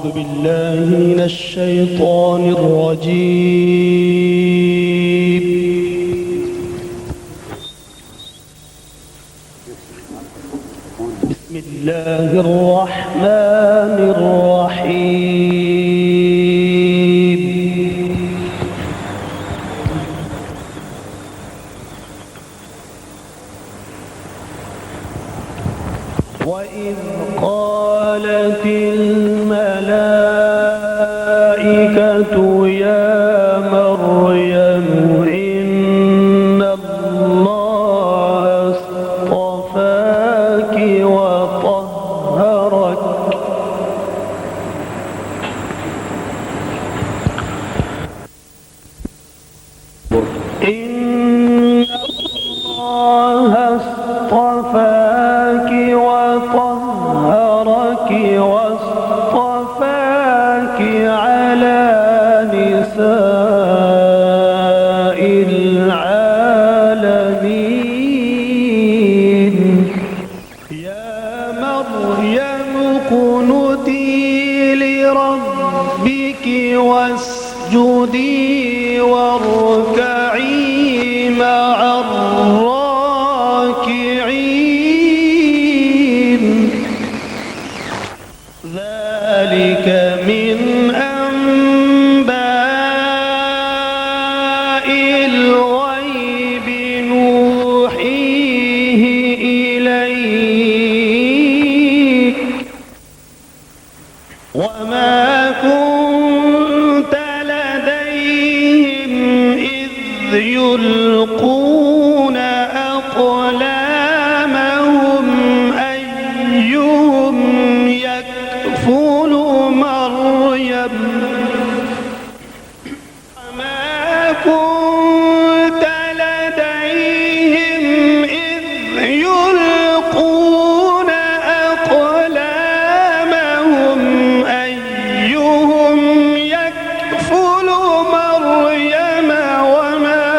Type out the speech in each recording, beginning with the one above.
أعوذ بالله من الشيطان الرجيم. بسم الله الرحمن الرحيم. وإذ قالت الملائكة يا مريم إن الله اصطفاك وطهرك إن الله اصطفاك وطهرك واصطفاك على نساء العالمين. يا مريم اقنتي لربك واسجدي واركعي مع الراكعين. ذلك من أنباء الغيب نوحيه إليك وما كنت لديهم إذ يلقون أقلامهم أيهم يكفل مريم وما كنت لديهم إذ يلقون أقلامهم أيهم يكفل مريم وما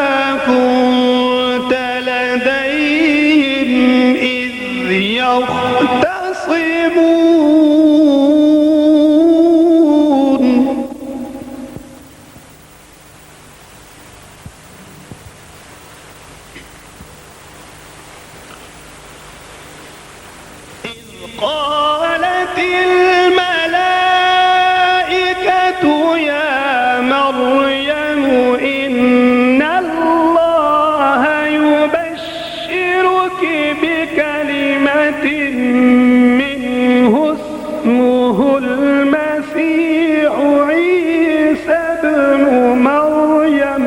كنت لديهم إذ يختصمون. إذ قالت الملائكة يا مريم إن الله يبشرك بكلمة منه اسمه المسيح عيسى ابن مريم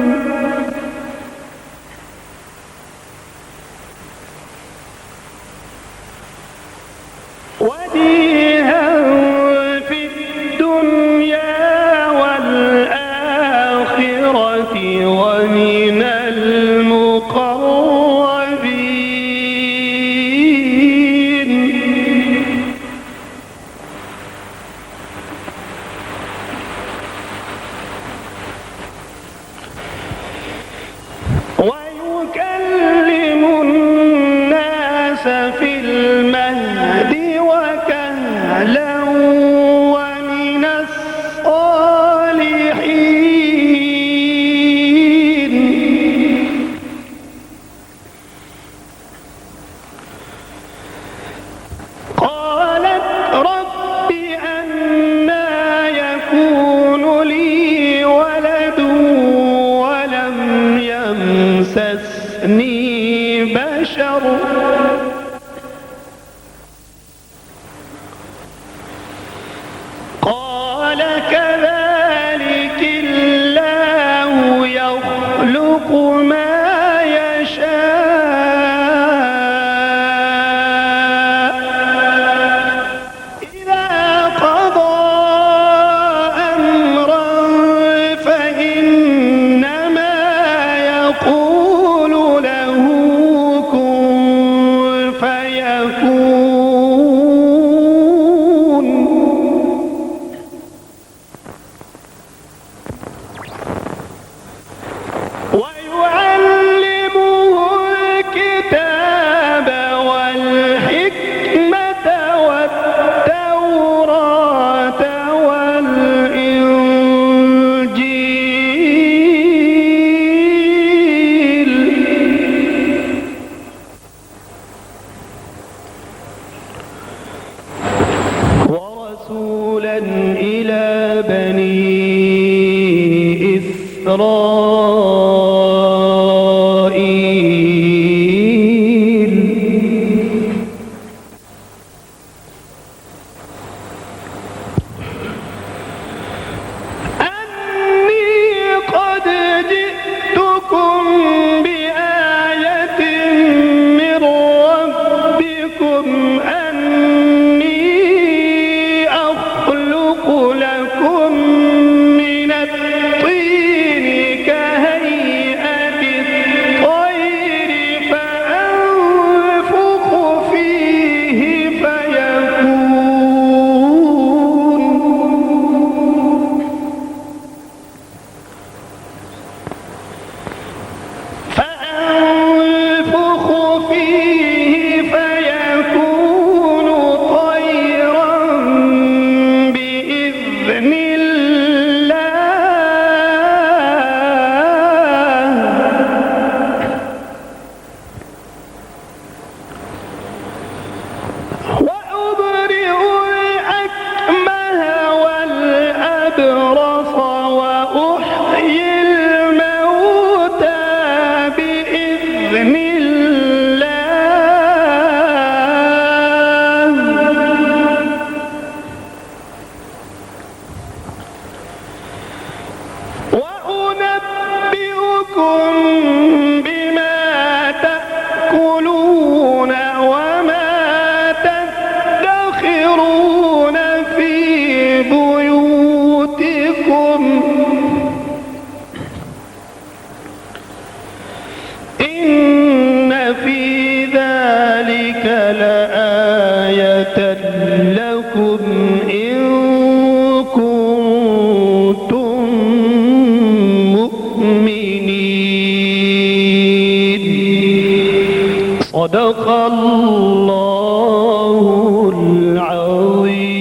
وجيها في الدنيا والآخرة ومن المقربين. ويكلم الناس في المهد وكهلا ومن الصالحين. قالت رب أنى يكون لي ولد ولم يمسسني بشر إسرائيل أني قد جئتكم بآية من ربكم أني أخلق لكم من الطين كهيئة الطير فأنفخ فيه فيكون طيرا بإذن الله وأبرئ الأكمه والأبرص وأحيي الموتى بإذن وأنبئكم بما تأكلون وما تدخرون في بيوتكم إن في ذلك لآية لكم إن كنتم مؤمنين صدق الله العظيم.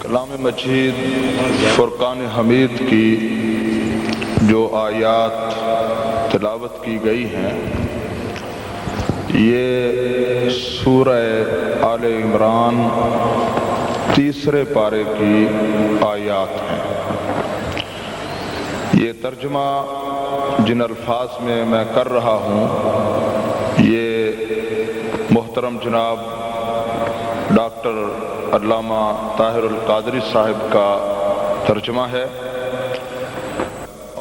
کلام مجید فرقان حمید کی جو آیات تلاوت کی گئی ہیں یہ سورہ آل عمران تیسرے پارے کی آیات ہیں. یہ ترجمہ جن الفاظ میں کر رہا ہوں یہ محترم جناب ڈاکٹر علامہ طاہر القادری صاحب کا ترجمہ ہے.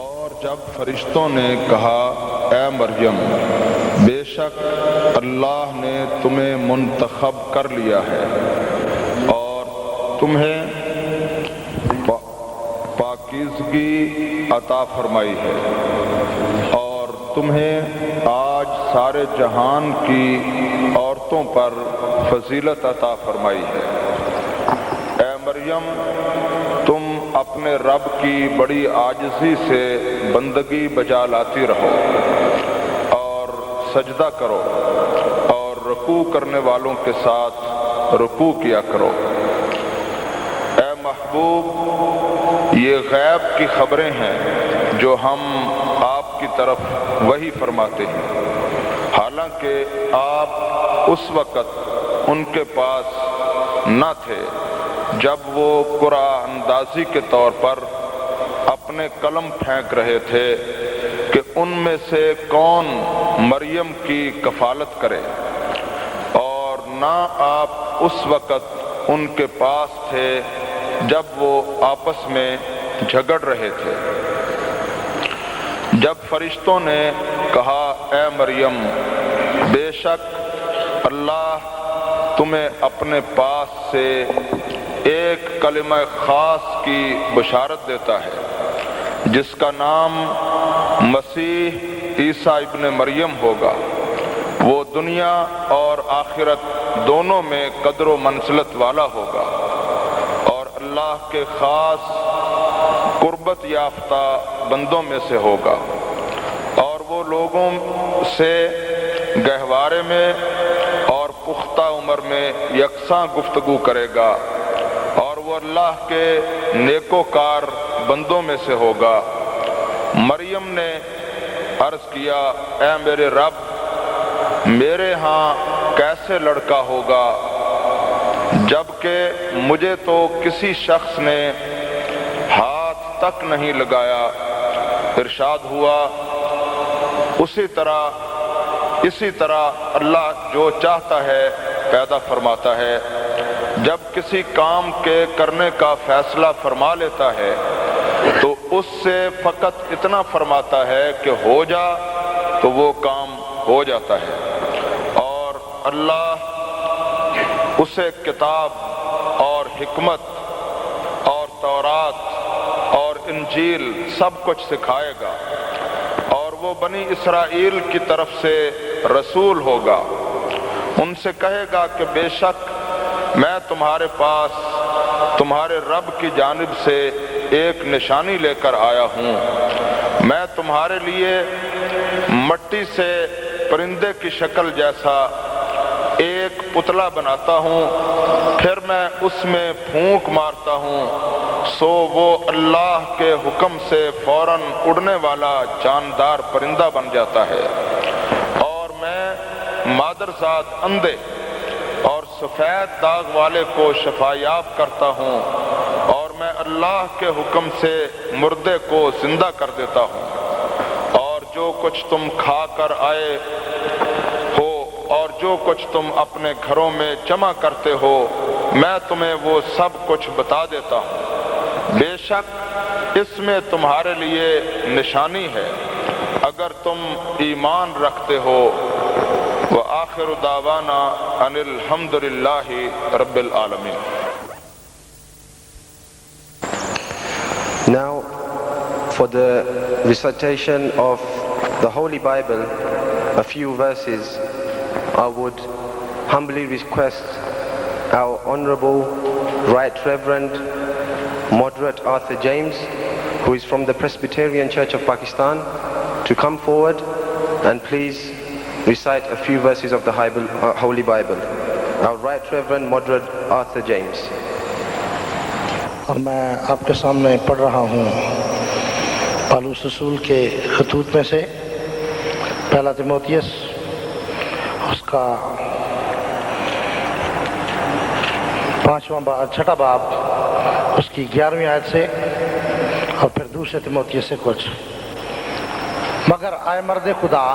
اور جب فرشتوں نے کہا اے مریم بے شک اللہ نے تمہیں منتخب کر لیا ہے اور تمہیں پاکیزگی عطا فرمائی ہے اور تمہیں آج سارے جہان کی عورتوں پر فضیلت عطا فرمائی ہے. اے مریم تم اپنے رب کی بڑی عاجزی سے بندگی بجا لاتی رہو اور سجدہ کرو اور رکوع کرنے والوں کے ساتھ رکوع کیا کرو. اے محبوب یہ غیب کی خبریں ہیں جو ہم آپ کی طرف وحی فرماتے ہیں حالانکہ آپ اس وقت ان کے پاس نہ تھے جب وہ قرآن اندازی کے طور پر اپنے قلم پھینک رہے تھے کہ ان میں سے کون مریم کی کفالت کرے، اور نہ آپ اس وقت ان کے پاس تھے جب وہ آپس میں جھگڑ رہے تھے۔ جب فرشتوں نے کہا اے مریم بے شک اللہ تمہیں اپنے پاس سے ایک کلمہ خاص کی بشارت دیتا ہے جس کا نام مسیح عیسیٰ ابن مریم ہوگا، وہ دنیا اور آخرت دونوں میں قدر و منزلت والا ہوگا اور اللہ کے خاص قربت یافتہ بندوں میں سے ہوگا، اور وہ لوگوں سے گہوارے میں اور پختہ عمر میں یکساں گفتگو کرے گا، اور وہ اللہ کے نیکوکار بندوں میں سے ہوگا۔ مریم نے عرض کیا اے میرے رب، میرے ہاں کیسے لڑکا ہوگا جبکہ مجھے تو کسی شخص نے ہاتھ تک نہیں لگایا۔ ارشاد ہوا اسی طرح اللہ جو چاہتا ہے پیدا فرماتا ہے۔ جب کسی کام کے کرنے کا فیصلہ فرما لیتا ہے تو اس سے فقط اتنا فرماتا ہے کہ ہو جا، تو وہ کام ہو جاتا ہے۔ اور اللہ اسے کتاب اور حکمت اور تورات اور انجیل سب کچھ سکھائے گا، اور وہ بنی اسرائیل کی طرف سے رسول ہوگا۔ ان سے کہے گا کہ بے شک میں تمہارے پاس تمہارے رب کی جانب سے ایک نشانی لے کر آیا ہوں۔ میں تمہارے لیے مٹی سے پرندے کی شکل جیسا ایک پتلا بناتا ہوں، پھر میں اس میں پھونک مارتا ہوں، سو وہ اللہ کے حکم سے فوراً اڑنے والا جاندار پرندہ بن جاتا ہے۔ اور میں مادرزاد اندھے اور سفید داغ والے کو شفا یاب کرتا ہوں، اور میں اللہ کے حکم سے مردے کو زندہ کر دیتا ہوں۔ اور جو کچھ تم کھا کر آئے ہو اور جو کچھ تم اپنے گھروں میں جمع کرتے ہو، میں تمہیں وہ سب کچھ بتا دیتا ہوں۔ بے شک اس میں تمہارے لیے نشانی ہے اگر تم ایمان رکھتے ہو۔ وآخر دعوانا ان الحمد للہ رب العالمین۔ Now, for the recitation of the Holy Bible, a few verses, I would humbly request our Honorable Right Reverend Moderate Arthur James, who is from the Presbyterian Church of Pakistan, to come forward and please recite a few verses of the Holy Bible. Our Right Reverend Moderate Arthur James. اور میں آپ کے سامنے پڑھ رہا ہوں پالوس رسول کے خطوط میں سے پہلا تیموتھیوس، اس کا 6واں باب، اس کی 11ویں آیت سے، اور پھر دوسرے تیموتھیوس سے کچھ۔ مگر اے مرد خدا،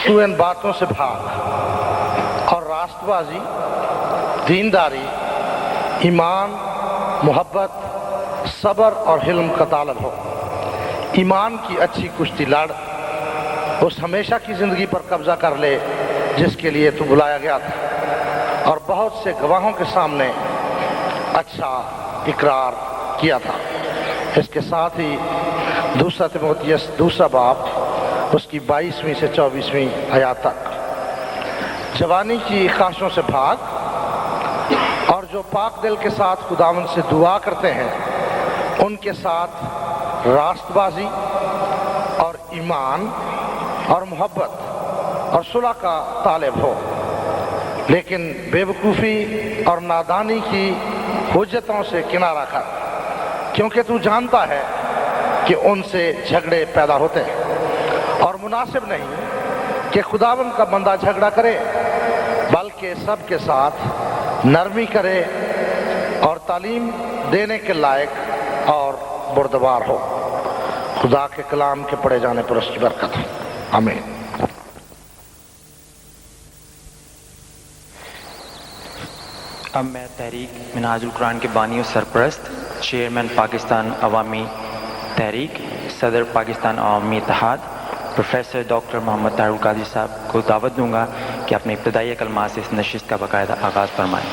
تو ان باتوں سے بھاگ اور راست بازی، دینداری، ایمان، محبت، صبر اور حلم کا طالب ہو۔ ایمان کی اچھی کشتی لڑ، اس ہمیشہ کی زندگی پر قبضہ کر لے جس کے لیے تو بلایا گیا تھا، اور بہت سے گواہوں کے سامنے اچھا اقرار کیا تھا۔ اس کے ساتھ ہی دوسرا تیموتھیوس 2 باب، اس کی 22ویں سے 24ویں آیات تک۔ جوانی کی خواہشوں سے بھاگ، اور جو پاک دل کے ساتھ خداوند سے دعا کرتے ہیں ان کے ساتھ راست بازی اور ایمان اور محبت اور صلح کا طالب ہو، لیکن بے وقوفی اور نادانی کی حجتوں سے کنارہ کر، کیونکہ تو جانتا ہے کہ ان سے جھگڑے پیدا ہوتے ہیں، اور مناسب نہیں کہ خداوند کا بندہ جھگڑا کرے، بلکہ سب کے ساتھ نرمی کرے اور تعلیم دینے کے لائق اور بردبار ہو۔ خدا کے کلام کے پڑھے جانے پر اس کی برکت ہو، آمین۔ اب میں تحریک منہاج القرآن کے بانی و سرپرست، چیئرمین پاکستان عوامی تحریک، صدر پاکستان عوامی اتحاد، پروفیسر ڈاکٹر محمد طاہر القادری صاحب کو دعوت دوں گا کہ اپنے ابتدائی کلمات سے اس نشست کا باقاعدہ آغاز فرمائیں۔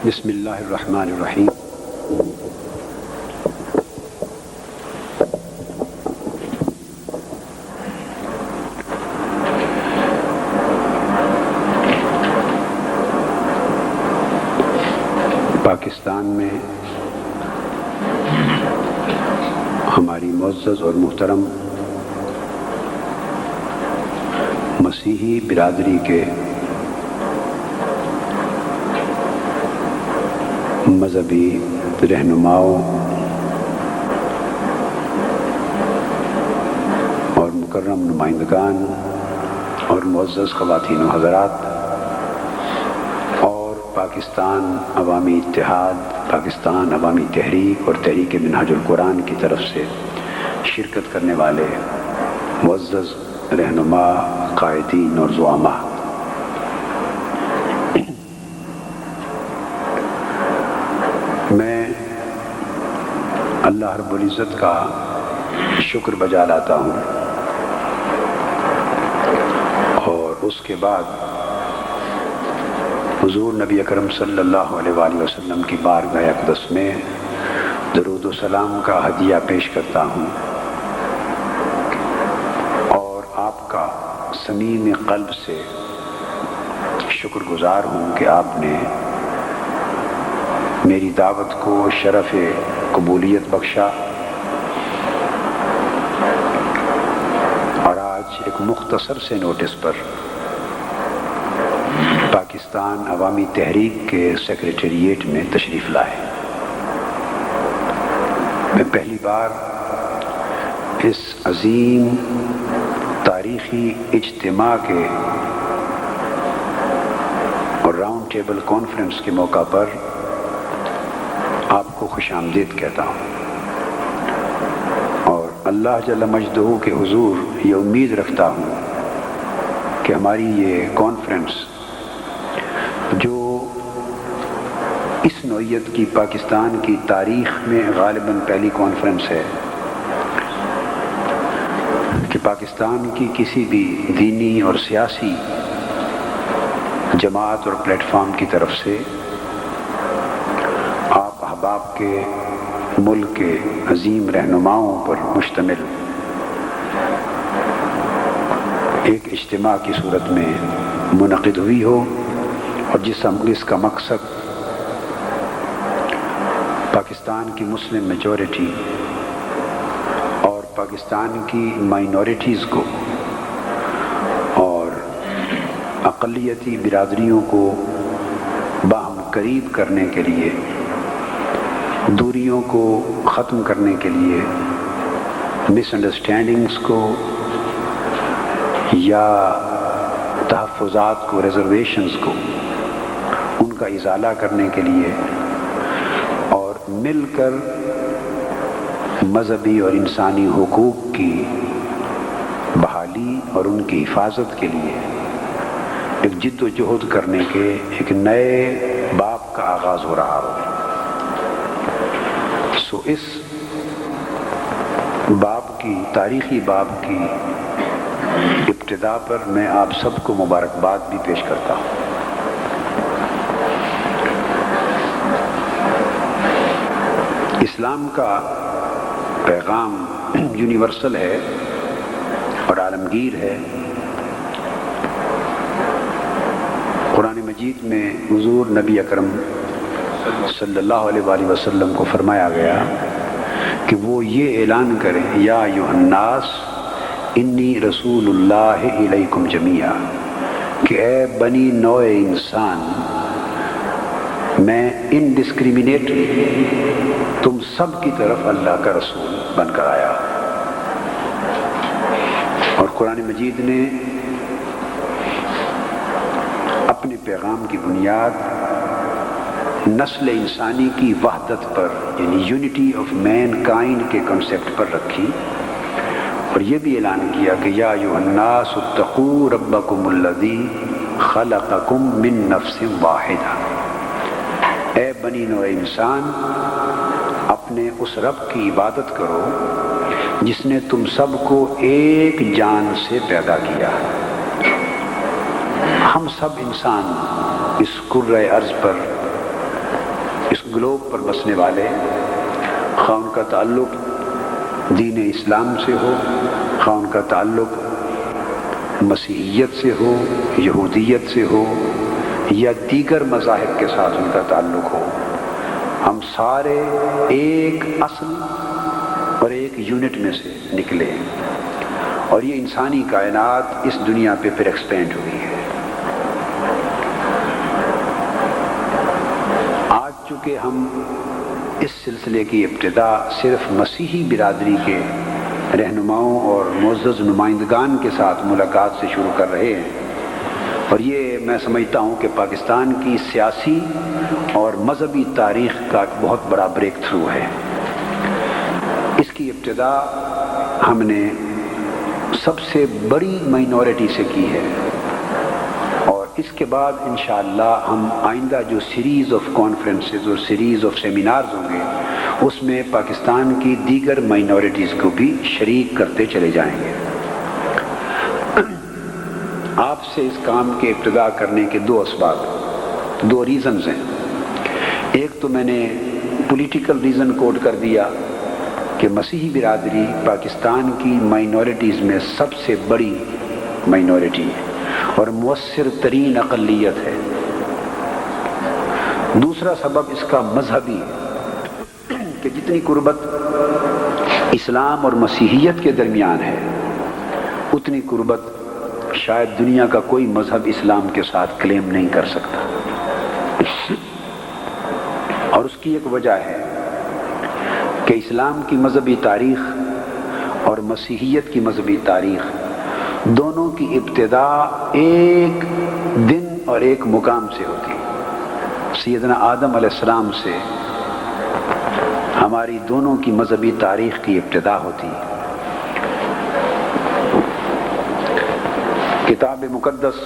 بسم اللہ الرحمن الرحیم۔ پاکستان میں ہماری معزز اور محترم مسیحی برادری کے مذہبی رہنماؤں اور مکرم نمائندگان اور معزز خواتین و حضرات اور پاکستان عوامی اتحاد، پاکستان عوامی تحریک اور تحریک منہاج القرآن کی طرف سے شرکت کرنے والے معزز رہنما، قائدین اور زعماء، میں اللہ رب العزت کا شکر بجا لاتا ہوں اور اس کے بعد حضور نبی اکرم صلی اللہ علیہ وآلہ وسلم کی بارگاہ اقدس میں درود و سلام کا ہدیہ پیش کرتا ہوں اور آپ کا صمیم قلب سے شکر گزار ہوں کہ آپ نے میری دعوت کو شرف قبولیت بخشا اور آج ایک مختصر سے نوٹس پر پاکستان عوامی تحریک کے سیکریٹریٹ میں تشریف لائے۔ میں پہلی بار اس عظیم تاریخی اجتماع کے اور راؤنڈ ٹیبل کانفرنس کے موقع پر آپ کو خوش آمدید کہتا ہوں اور اللہ جل مجدہ کے حضور یہ امید رکھتا ہوں کہ ہماری یہ کانفرنس جو اس نوعیت کی پاکستان کی تاریخ میں غالباً پہلی کانفرنس ہے کہ پاکستان کی کسی بھی دینی اور سیاسی جماعت اور پلیٹ فارم کی طرف سے آپ احباب کے ملک کے عظیم رہنماؤں پر مشتمل ایک اجتماع کی صورت میں منعقد ہوئی ہو اور جس کا مقصد پاکستان کی مسلم میجورٹی اور پاکستان کی مائنورٹیز کو اور اقلیتی برادریوں کو باہم قریب کرنے کے لیے، دوریوں کو ختم کرنے کے لیے، مس انڈرسٹینڈنگز کو یا تحفظات کو، ریزرویشنز کو، ان کا ازالہ کرنے کے لیے اور مل کر مذہبی اور انسانی حقوق کی بحالی اور ان کی حفاظت کے لیے ایک جد و جہد کرنے کے ایک نئے باب کا آغاز ہو رہا ہو۔ سو اس باب کی، تاریخی باب کی ابتدا پر میں آپ سب کو مبارکباد بھی پیش کرتا ہوں۔ اسلام کا پیغام یونیورسل ہے اور عالمگیر ہے۔ قرآن مجید میں حضور نبی اکرم صلی اللہ علیہ وآلہ وسلم کو فرمایا گیا کہ وہ یہ اعلان کریں، یا ایھا الناس انی رسول اللہ الیکم جمیعا، کہ اے بنی نوع انسان، میں انڈسکریمنیٹلی تم سب کی طرف اللہ کا رسول بن کر آیا۔ اور قرآن مجید نے اپنے پیغام کی بنیاد نسل انسانی کی وحدت پر، یعنی یونٹی آف مین کائنڈ کے کنسیپٹ پر رکھی اور یہ بھی اعلان کیا کہ یا ایھا الناس اتقوا ربکم الذی خلقکم من نفس واحدہ، اے بنی نوع انسان، اپنے اس رب کی عبادت کرو جس نے تم سب کو ایک جان سے پیدا کیا۔ ہم سب انسان اس کرۂ ارض پر، اس گلوب پر بسنے والے، خواہ ان کا تعلق دین اسلام سے ہو، خواہ ان کا تعلق مسیحیت سے ہو، یہودیت سے ہو یا دیگر مذاہب کے ساتھ ان کا تعلق ہو، ہم سارے ایک اصل اور ایک یونٹ میں سے نکلے اور یہ انسانی کائنات اس دنیا پہ پھر ایکسپینڈ ہوئی ہے۔ آج چونکہ ہم اس سلسلے کی ابتدا صرف مسیحی برادری کے رہنماؤں اور معزز نمائندگان کے ساتھ ملاقات سے شروع کر رہے ہیں، اور یہ میں سمجھتا ہوں کہ پاکستان کی سیاسی اور مذہبی تاریخ کا ایک بہت بڑا بریک تھرو ہے۔ اس کی ابتدا ہم نے سب سے بڑی مائنورٹی سے کی ہے، اور اس کے بعد انشاءاللہ ہم آئندہ جو سیریز آف کانفرنسز اور سیریز آف سیمینارز ہوں گے اس میں پاکستان کی دیگر مائنورٹیز کو بھی شریک کرتے چلے جائیں گے۔ آپ سے اس کام کے ابتدا کرنے کے دو اسباب، دو ریزنز ہیں۔ ایک تو میں نے پولیٹیکل ریزن کوٹ کر دیا کہ مسیحی برادری پاکستان کی مائنورٹیز میں سب سے بڑی مائنورٹی ہے اور مؤثر ترین اقلیت ہے۔ دوسرا سبب اس کا مذہبی ہے کہ جتنی قربت اسلام اور مسیحیت کے درمیان ہے اتنی قربت شاید دنیا کا کوئی مذہب اسلام کے ساتھ کلیم نہیں کر سکتا، اور اس کی ایک وجہ ہے کہ اسلام کی مذہبی تاریخ اور مسیحیت کی مذہبی تاریخ دونوں کی ابتدا ایک دن اور ایک مقام سے ہوتی ہے۔ سیدنا آدم علیہ السلام سے ہماری دونوں کی مذہبی تاریخ کی ابتدا ہوتی ہے۔ کتاب مقدس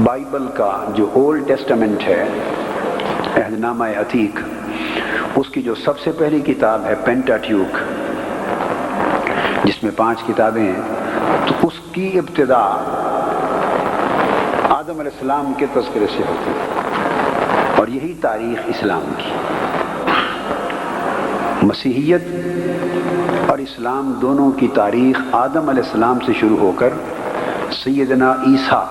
بائبل کا جو اولڈ ٹیسٹامنٹ ہے، عہد نامہ عتیق، اس کی جو سب سے پہلی کتاب ہے پینٹاٹیوک، جس میں 5 کتابیں ہیں، تو اس کی ابتدا آدم علیہ السلام کے تذکرے سے ہوتی ہے، اور یہی تاریخ اسلام کی۔ مسیحیت اور اسلام دونوں کی تاریخ آدم علیہ السلام سے شروع ہو کر سیدنا عیسیٰ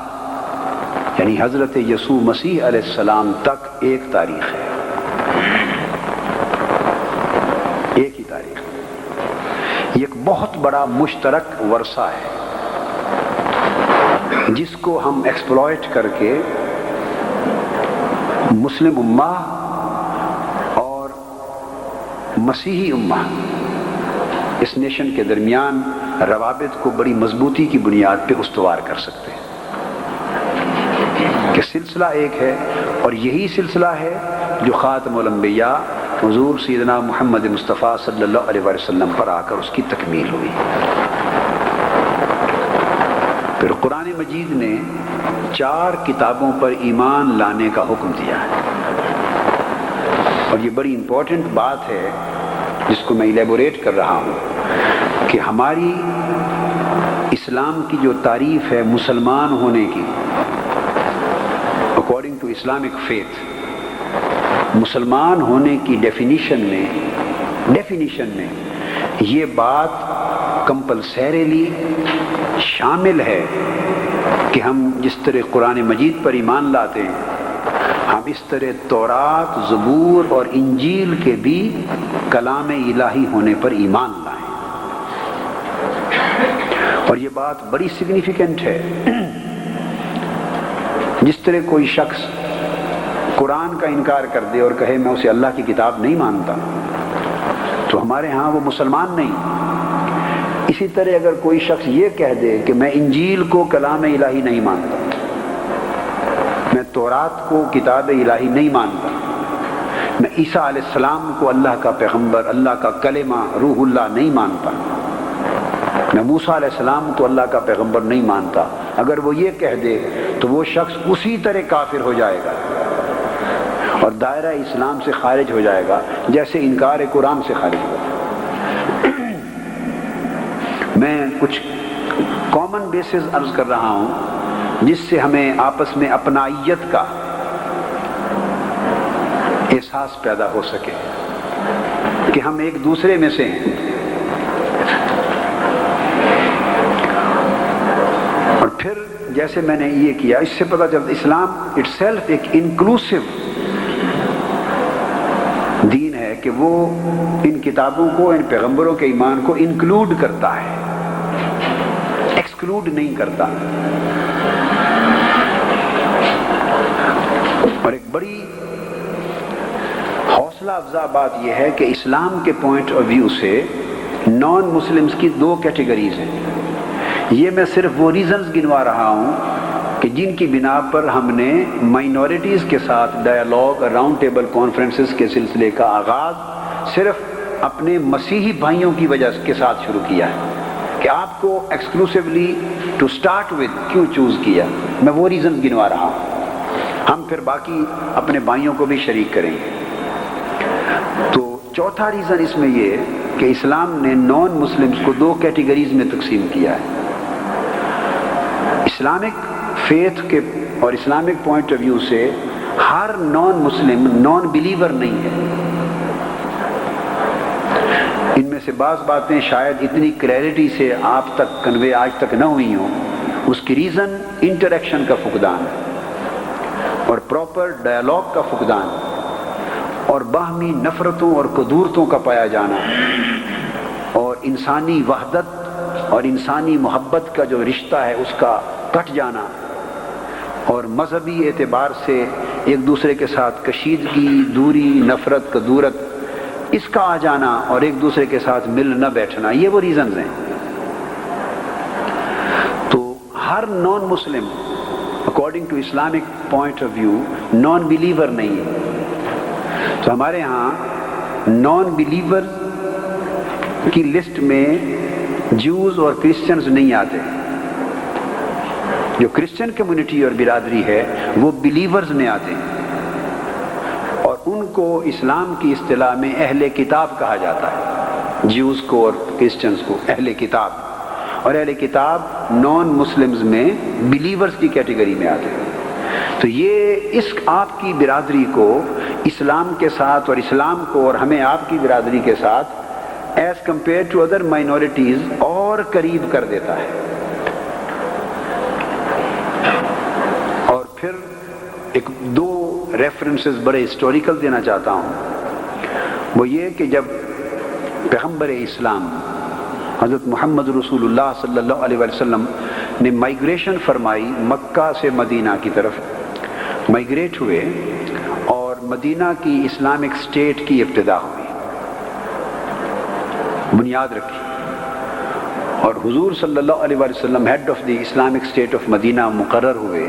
یعنی حضرت یسوع مسیح علیہ السلام تک ایک تاریخ ہے، ایک ہی تاریخ۔ یہ ایک بہت بڑا مشترک ورثہ ہے جس کو ہم ایکسپلوئٹ کر کے مسلم امہ اور مسیحی امہ اس نیشن کے درمیان روابط کو بڑی مضبوطی کی بنیاد پہ استوار کر سکتے ہیں، کہ سلسلہ ایک ہے، اور یہی سلسلہ ہے جو خاتم الانبیاء حضور سیدنا محمد مصطفیٰ صلی اللہ علیہ وسلم پر آ کر اس کی تکمیل ہوئی۔ پھر قرآن مجید نے 4 کتابوں پر ایمان لانے کا حکم دیا ہے، اور یہ بڑی امپورٹنٹ بات ہے جس کو میں ایلیبوریٹ کر رہا ہوں کہ ہماری اسلام کی جو تعریف ہے مسلمان ہونے کی، اکارڈنگ ٹو اسلامک فیتھ، مسلمان ہونے کی ڈیفینیشن میں یہ بات کمپلسریلی شامل ہے کہ ہم جس طرح قرآن مجید پر ایمان لاتے ہیں، ہم اس طرح تورات، زبور اور انجیل کے بھی کلام الہی ہونے پر ایمان لائیں، اور یہ بات بڑی سگنیفیکنٹ ہے۔ جس طرح کوئی شخص قرآن کا انکار کر دے اور کہے میں اسے اللہ کی کتاب نہیں مانتا، تو ہمارے ہاں وہ مسلمان نہیں۔ اسی طرح اگر کوئی شخص یہ کہہ دے کہ میں انجیل کو کلام الہی نہیں مانتا، میں تورات کو کتاب الہی نہیں مانتا، میں عیسیٰ علیہ السلام کو اللہ کا پیغمبر، اللہ کا کلمہ، روح اللہ نہیں مانتا، میں موسیٰ علیہ السلام کو اللہ کا پیغمبر نہیں مانتا، اگر وہ یہ کہہ دے تو وہ شخص اسی طرح کافر ہو جائے گا اور دائرہ اسلام سے خارج ہو جائے گا جیسے انکار قرآن سے خارج ہوا۔ میں کچھ کامن بیسز عرض کر رہا ہوں جس سے ہمیں آپس میں اپنائیت کا احساس پیدا ہو سکے کہ ہم ایک دوسرے میں سے ہیں۔ اور پھر جیسے میں نے یہ کیا، اس سے پتہ چلتا اسلام اٹ سیلف ایک انکلوسیو دین ہے کہ وہ ان کتابوں کو، ان پیغمبروں کے ایمان کو انکلوڈ کرتا ہے، ایکسکلوڈ نہیں کرتا۔ اور ایک بڑی حوصلہ افزا بات یہ ہے کہ اسلام کے پوائنٹ آف ویو سے نان مسلمز کی دو کیٹیگریز ہیں. یہ میں صرف وہ ریزنز گنوا رہا ہوں کہ جن کی بنا پر ہم نے مائنورٹیز کے ساتھ ڈائیلاگ راؤنڈ ٹیبل کانفرنسز کے سلسلے کا آغاز صرف اپنے مسیحی بھائیوں کی وجہ کے ساتھ شروع کیا ہے کہ آپ کو ایکسکلوسیولی ٹو سٹارٹ ود کیوں چوز کیا. میں وہ ریزنز گنوا رہا ہوں، ہم پھر باقی اپنے بھائیوں کو بھی شریک کریں گے. تو چوتھا ریزن اس میں یہ کہ اسلام نے نان مسلمز کو دو کیٹیگریز میں تقسیم کیا ہے. اسلامک فیتھ کے اور اسلامک پوائنٹ آف ویو سے ہر نان مسلم نان بلیور نہیں ہے. ان میں سے بعض باتیں شاید اتنی کلیئرٹی سے آپ تک کنوے آج تک نہ ہوئی ہوں. اس کی ریزن انٹریکشن کا فقدان اور پراپر ڈائیلاگ کا فقدان اور باہمی نفرتوں اور قدورتوں کا پایا جانا اور انسانی وحدت اور انسانی محبت کا جو رشتہ ہے اس کا کٹ جانا اور مذہبی اعتبار سے ایک دوسرے کے ساتھ کشیدگی، دوری، نفرت، قدورت اس کا آ جانا اور ایک دوسرے کے ساتھ مل نہ بیٹھنا، یہ وہ ریزنز ہیں. تو ہر non Muslim according to Islamic point of view non believer نہیں ہے. تو ہمارے ہاں نان بلیور کی لسٹ میں جوز اور کرسچنز نہیں آتے. جو کرسچن کمیونٹی اور برادری ہے وہ بلیورز میں آتے ہیں اور ان کو اسلام کی اصطلاح میں اہل کتاب کہا جاتا ہے. جیوز کو اور کرسچنز کو اہل کتاب، اور اہل کتاب نان مسلمز میں بلیورز کی کیٹیگری میں آتے ہیں. تو یہ اس آپ کی برادری کو اسلام کے ساتھ اور اسلام کو اور ہمیں آپ کی برادری کے ساتھ as compare to other minorities اور قریب کر دیتا ہے. اور پھر ایک دو ریفرنسز بڑے ہسٹوریکل دینا چاہتا ہوں. وہ یہ کہ جب پیغمبر اسلام حضرت محمد رسول اللہ صلی اللہ علیہ وسلم نے مائیگریشن فرمائی، مکہ سے مدینہ کی طرف مائیگریٹ ہوئے اور مدینہ کی اسلامک اسٹیٹ کی ابتدا ہوئی، بنیاد رکھی. اور حضور صلی اللہ علیہ وسلم head of the Islamic state of Medina مقرر ہوئے.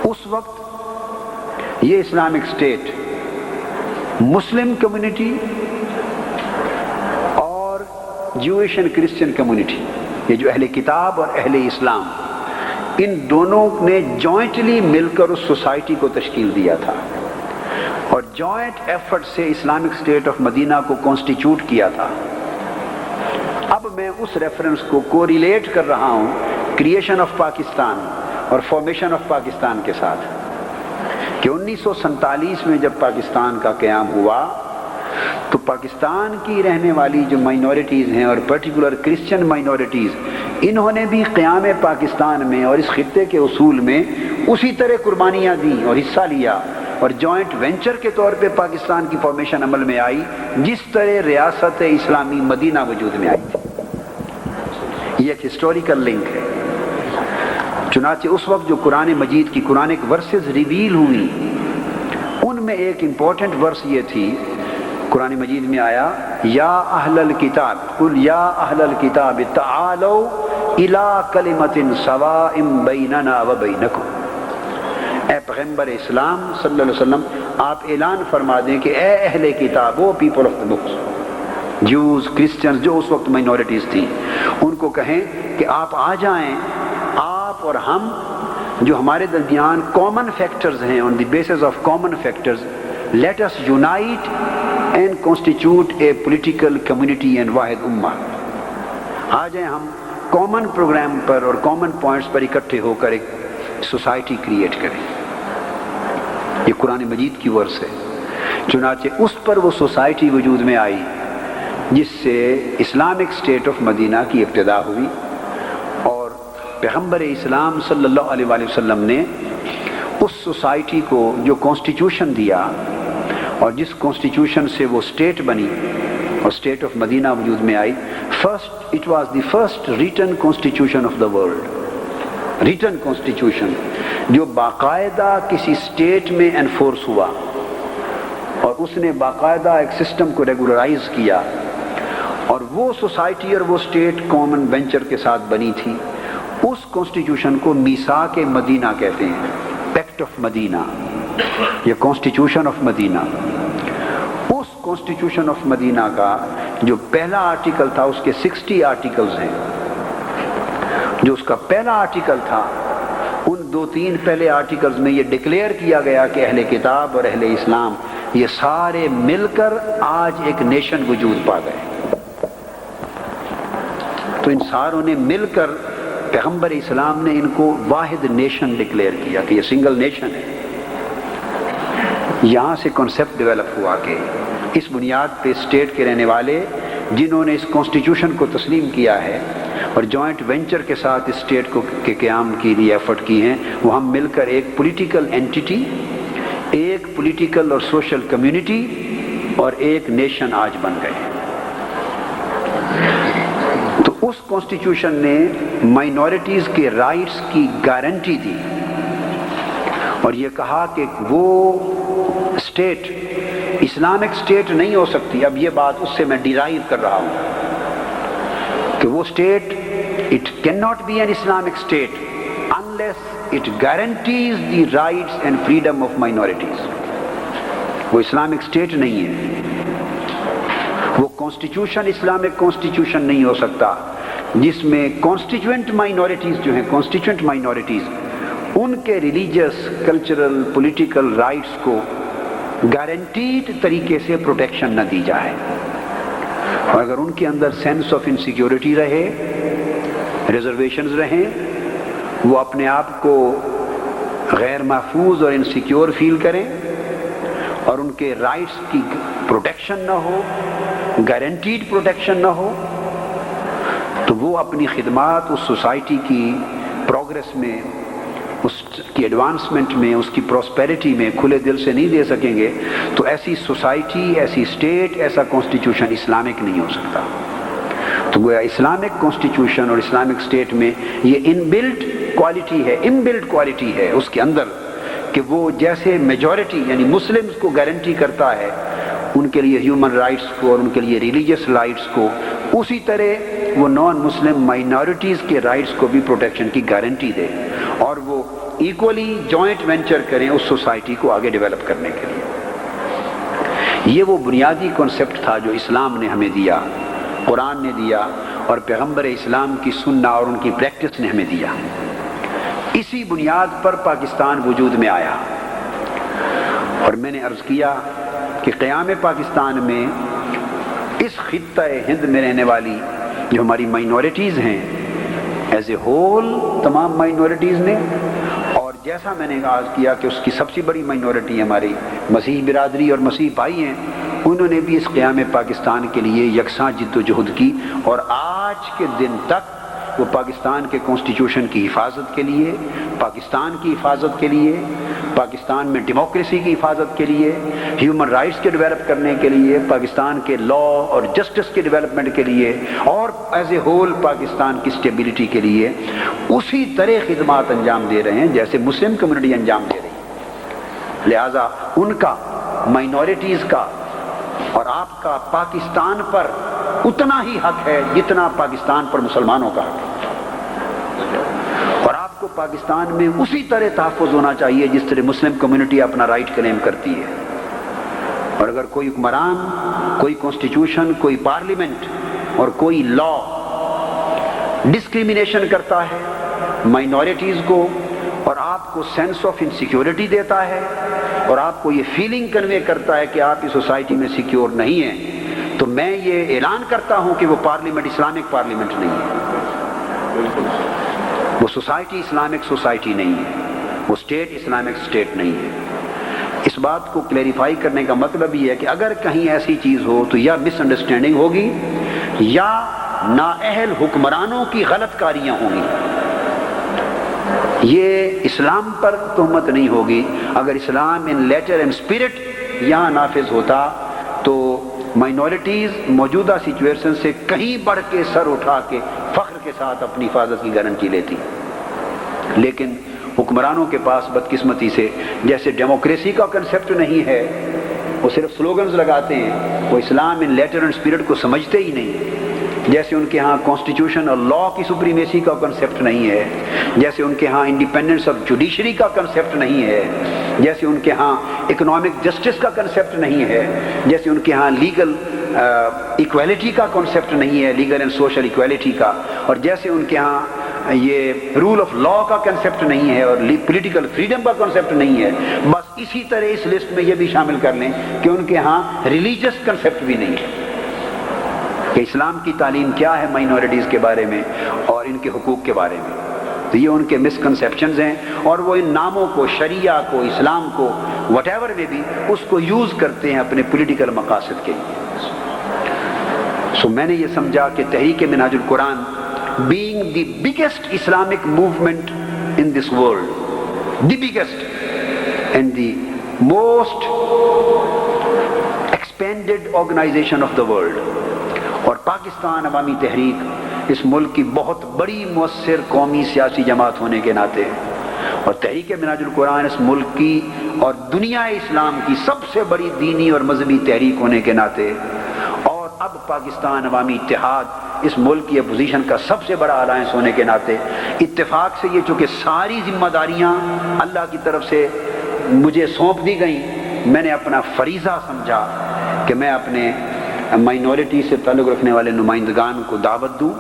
اس وقت یہ اسلامک اسٹیٹ مسلم کمیونٹی اور جوئش اینڈ کرسچن کمیونٹی، یہ جو اہل کتاب اور اہل اسلام، ان دونوں نے جوائنٹلی مل کر اس سوسائٹی کو تشکیل دیا تھا اور جوائنٹ ایفرٹ سے اسلامک اسٹیٹ آف مدینہ کو کانسٹیچیوٹ کیا تھا. اب میں اس ریفرنس کو کوریلیٹ کر رہا ہوں کریشن آف پاکستان اور فارمیشن آف پاکستان کے ساتھ کہ 1947 میں جب پاکستان کا قیام ہوا تو پاکستان کی رہنے والی جو مائنورٹیز ہیں اور پرٹیکولر کرسچن مائنورٹیز، انہوں نے بھی قیام پاکستان میں اور اس خطے کے اصول میں اسی طرح قربانیاں دیں اور حصہ لیا اور جوائنٹ وینچر کے طور پہ پاکستان کی فارمیشن عمل میں آئی جس طرح ریاست اسلامی مدینہ وجود میں آئی تھی. یہ ایک ہسٹوریکل لنک ہے. چنانچہ اس وقت جو قرآن مجید کی قرآنک ورسز ریویل ہوئی ان میں ایک امپورٹنٹ ورس یہ تھی، قرآن مجید میں آیا یا اہل الکتاب قل یا اہل الکتاب تعالوا الی کلمۃ سواء بیننا و بینکم. اے پیغمبر اسلام صلی اللہ علیہ وسلم آپ اعلان فرما دیں کہ اے اہل کتاب، وہ people of the books, Jews, Christians جو اس وقت مائنورٹیز تھیں، ان کو کہیں کہ آپ آ جائیں، آپ اور ہم جو ہمارے درمیان کامن فیکٹرز ہیں، on the basis of common factors let us unite and constitute a political community and واحد امہ. آ جائیں ہم کامن پروگرام پر اور کامن پوائنٹس پر اکٹھے ہو کر ایک سوسائٹی کریٹ کریں. یہ قرآن مجید کی ورس ہے. چنانچہ اس پر وہ سوسائٹی وجود میں آئی جس سے اسلامک اسٹیٹ آف مدینہ کی ابتدا ہوئی اور پیغمبر اسلام صلی اللہ علیہ وآلہ وسلم نے اس سوسائٹی کو جو کانسٹیٹیوشن دیا اور جس کانسٹیٹیوشن سے وہ اسٹیٹ بنی اور اسٹیٹ آف مدینہ وجود میں آئی. First it was the first written constitution of the world, written constitution جو باقاعدہ کسی اسٹیٹ میں انفورس ہوا اور اس نے باقاعدہ ایک سسٹم کو ریگولرائز کیا اور وہ سوسائٹی اور وہ اسٹیٹ کامن وینچر کے ساتھ بنی تھی. اس کانسٹیٹیوشن کو میثاق مدینہ کہتے ہیں، پیکٹ آف مدینہ یا کانسٹیٹیوشن آف مدینہ. اس کانسٹیٹیوشن آف مدینہ کا جو پہلا آرٹیکل تھا، اس کے 60 آرٹیکلز ہیں. جو اس کا پہلا آرٹیکل تھا، ان 2-3 پہلے آرٹیکلز میں یہ ڈکلیئر کیا گیا کہ اہل کتاب اور اہل اسلام یہ سارے مل کر آج ایک نیشن وجود پا گئے. تو ان ساروں نے مل کر پیغمبر اسلام نے ان کو واحد نیشن ڈکلیئر کیا کہ یہ سنگل نیشن ہے. یہاں سے کنسیپٹ ڈیولپ ہوا کہ اس بنیاد پہ اسٹیٹ کے رہنے والے جنہوں نے اس کانسٹیٹیوشن کو تسلیم کیا ہے اور جوائنٹ وینچر کے ساتھ اسٹیٹ کو کے قیام کے لیے ایفرٹ کی ہیں، وہ ہم مل کر ایک پولیٹیکل اینٹیٹی، ایک پولیٹیکل اور سوشل کمیونٹی اور ایک نیشن آج بن گئے ہیں. تو اس کانسٹیٹیوشن نے مائنورٹیز کے رائٹس کی گارنٹی دی اور یہ کہا کہ وہ اسٹیٹ اسلامک اسٹیٹ نہیں ہو سکتی. اب یہ بات اس سے میں ڈیرائیو کر رہا ہوں کہ وہ state it can not be an Islamic state unless it guarantees the rights and freedom of minorities. وہ اسلامک اسٹیٹ نہیں ہے. وہ کانسٹیٹیوشن اسلامک کانسٹیٹیوشن نہیں ہو سکتا جس میں کانسٹیٹوئنٹ مائنورٹیز جو ہیں، کانسٹیٹوئنٹ مائنورٹیز، ان کے ریلیجس، کلچرل، پولیٹیکل رائٹس کو گارنٹیڈ طریقے سے پروٹیکشن نہ دی جائے. اور اگر ان کے اندر سینس آف انسیکیورٹی رہے، ریزرویشنز رہیں، وہ اپنے آپ کو غیر محفوظ اور انسیکیور فیل کریں اور ان کے رائٹس کی پروٹیکشن نہ ہو، گارنٹیڈ پروٹیکشن نہ ہو، تو وہ اپنی خدمات اس سوسائٹی کی پروگرس میں، اس کی ایڈوانسمنٹ میں، اس کی پراسپیرٹی میں کھلے دل سے نہیں دے سکیں گے. تو ایسی سوسائٹی، ایسی اسٹیٹ، ایسا کانسٹیٹیوشن اسلامک نہیں ہو سکتا. تو گویا اسلامک کانسٹیٹیوشن اور اسلامک اسٹیٹ میں یہ ان بلٹ کوالٹی ہے، ان بلٹ کوالٹی ہے اس کے اندر کہ وہ جیسے میجورٹی یعنی مسلمز کو گارنٹی کرتا ہے ان کے لیے ہیومن رائٹس کو اور ان کے لیے ریلیجس رائٹس کو، اسی طرح وہ نان مسلم مائنورٹیز کے رائٹس کو بھی پروٹیکشن کی گارنٹی دے اور وہ ایکولی جوائنٹ وینچر کریں اس سوسائٹی کو آگے ڈیولپ کرنے کے لیے. یہ وہ بنیادی کنسپٹ تھا جو اسلام نے ہمیں دیا، قرآن نے دیا اور پیغمبر اسلام کی سنت اور ان کی پریکٹس نے ہمیں دیا. اسی بنیاد پر پاکستان وجود میں آیا. اور میں نے عرض کیا کہ قیام پاکستان میں اس خطہ ہند میں رہنے والی جو ہماری مائنورٹیز ہیں ایز اے ہول، تمام مائنورٹیز نے، اور جیسا میں نے آغاز کیا کہ اس کی سب سے بڑی مائنورٹی ہماری مسیح برادری اور مسیح بھائی ہیں، انہوں نے بھی اس قیام پاکستان کے لیے یکساں جد و جہد کی اور آج کے دن تک وہ پاکستان کے کانسٹیٹیوشن کی حفاظت کے لیے، پاکستان کی حفاظت کے لیے، پاکستان میں ڈیموکریسی کی حفاظت کے لیے، ہیومن رائٹس کے ڈیولپ کرنے کے لیے، پاکستان کے لا اور جسٹس کے ڈیولپمنٹ کے لیے اور ایز اے ہول پاکستان کی اسٹیبلٹی کے لیے اسی طرح خدمات انجام دے رہے ہیں جیسے مسلم کمیونٹی انجام دے رہی ہے. لہٰذا ان کا، مائنورٹیز کا اور آپ کا پاکستان پر اتنا ہی حق ہے جتنا پاکستان پر مسلمانوں کا حق ہے، اور آپ کو پاکستان میں اسی طرح تحفظ ہونا چاہیے جس طرح مسلم کمیونٹی اپنا رائٹ کلیم کرتی ہے. اور اگر کوئی حکمران، کوئی کانسٹیٹیوشن، کوئی پارلیمنٹ اور کوئی لا ڈسکریمنیشن کرتا ہے مائنورٹیز کو اور آپ کو سینس آف انسیکیورٹی دیتا ہے اور آپ کو یہ فیلنگ کنوے کرتا ہے کہ آپ اس سوسائٹی میں سیکیور نہیں ہیں، تو میں یہ اعلان کرتا ہوں کہ وہ پارلیمنٹ اسلامک پارلیمنٹ نہیں ہے، وہ سوسائٹی اسلامک سوسائٹی نہیں ہے، وہ اسٹیٹ اسلامک اسٹیٹ نہیں ہے. اس بات کو کلیریفائی کرنے کا مطلب یہ ہے کہ اگر کہیں ایسی چیز ہو تو یا مس انڈرسٹینڈنگ ہوگی یا نااہل حکمرانوں کی غلط کاریاں ہوں گی. یہ اسلام پر تہمت نہیں ہوگی. اگر اسلام ان لیٹر اینڈ اسپرٹ یہاں نافذ ہوتا تو مائنورٹیز موجودہ سچویشن سے کہیں بڑھ کے سر اٹھا کے فخر کے ساتھ اپنی حفاظت کی گارنٹی لیتی. لیکن حکمرانوں کے پاس بدقسمتی سے جیسے ڈیموکریسی کا کنسیپٹ نہیں ہے وہ صرف سلوگنز لگاتے ہیں، وہ اسلام ان لیٹر اینڈ اسپرٹ کو سمجھتے ہی نہیں۔ جیسے ان کے ہاں کانسٹیٹیوشن اور لا کی سپریمیسی کا کنسیپٹ نہیں ہے، جیسے ان کے ہاں انڈیپینڈنس آف جوڈیشری کا کنسیپٹ نہیں ہے، جیسے ان کے ہاں اکنامک جسٹس کا کنسیپٹ نہیں ہے، جیسے ان کے ہاں لیگل ایکویلٹی کا کنسیپٹ نہیں ہے، لیگل اینڈ سوشل ایکویلٹی کا، اور جیسے ان کے ہاں یہ رول آف لا کا کنسیپٹ نہیں ہے اور پولیٹیکل فریڈم کا کنسیپٹ نہیں ہے۔ بس اسی طرح اس لسٹ میں یہ بھی شامل کر لیں کہ ان کے ہاں ریلیجس کنسیپٹ بھی نہیں ہے کہ اسلام کی تعلیم کیا ہے مائنورٹیز کے بارے میں اور ان کے حقوق کے بارے میں۔ تو یہ ان کے مسکنسیپشنز ہیں، اور وہ ان ناموں کو، شریعہ کو، اسلام کو، وٹ ایور میں بھی اس کو یوز کرتے ہیں اپنے پولیٹیکل مقاصد کے لیے۔ سو میں نے یہ سمجھا کہ تحریک منہاج القرآن being the biggest Islamic movement in this world, the biggest and the most expanded organization of the world، اور پاکستان عوامی تحریک اس ملک کی بہت بڑی مؤثر قومی سیاسی جماعت ہونے کے ناطے، اور تحریک منہاج القرآن اس ملک کی اور دنیا اسلام کی سب سے بڑی دینی اور مذہبی تحریک ہونے کے ناطے، اور اب پاکستان عوامی اتحاد اس ملک کی اپوزیشن کا سب سے بڑا الائنس ہونے کے ناطے، اتفاق سے یہ چونکہ ساری ذمہ داریاں اللہ کی طرف سے مجھے سونپ دی گئیں، میں نے اپنا فریضہ سمجھا کہ میں اپنے مائنورٹی سے تعلق رکھنے والے نمائندگان کو دعوت دوں،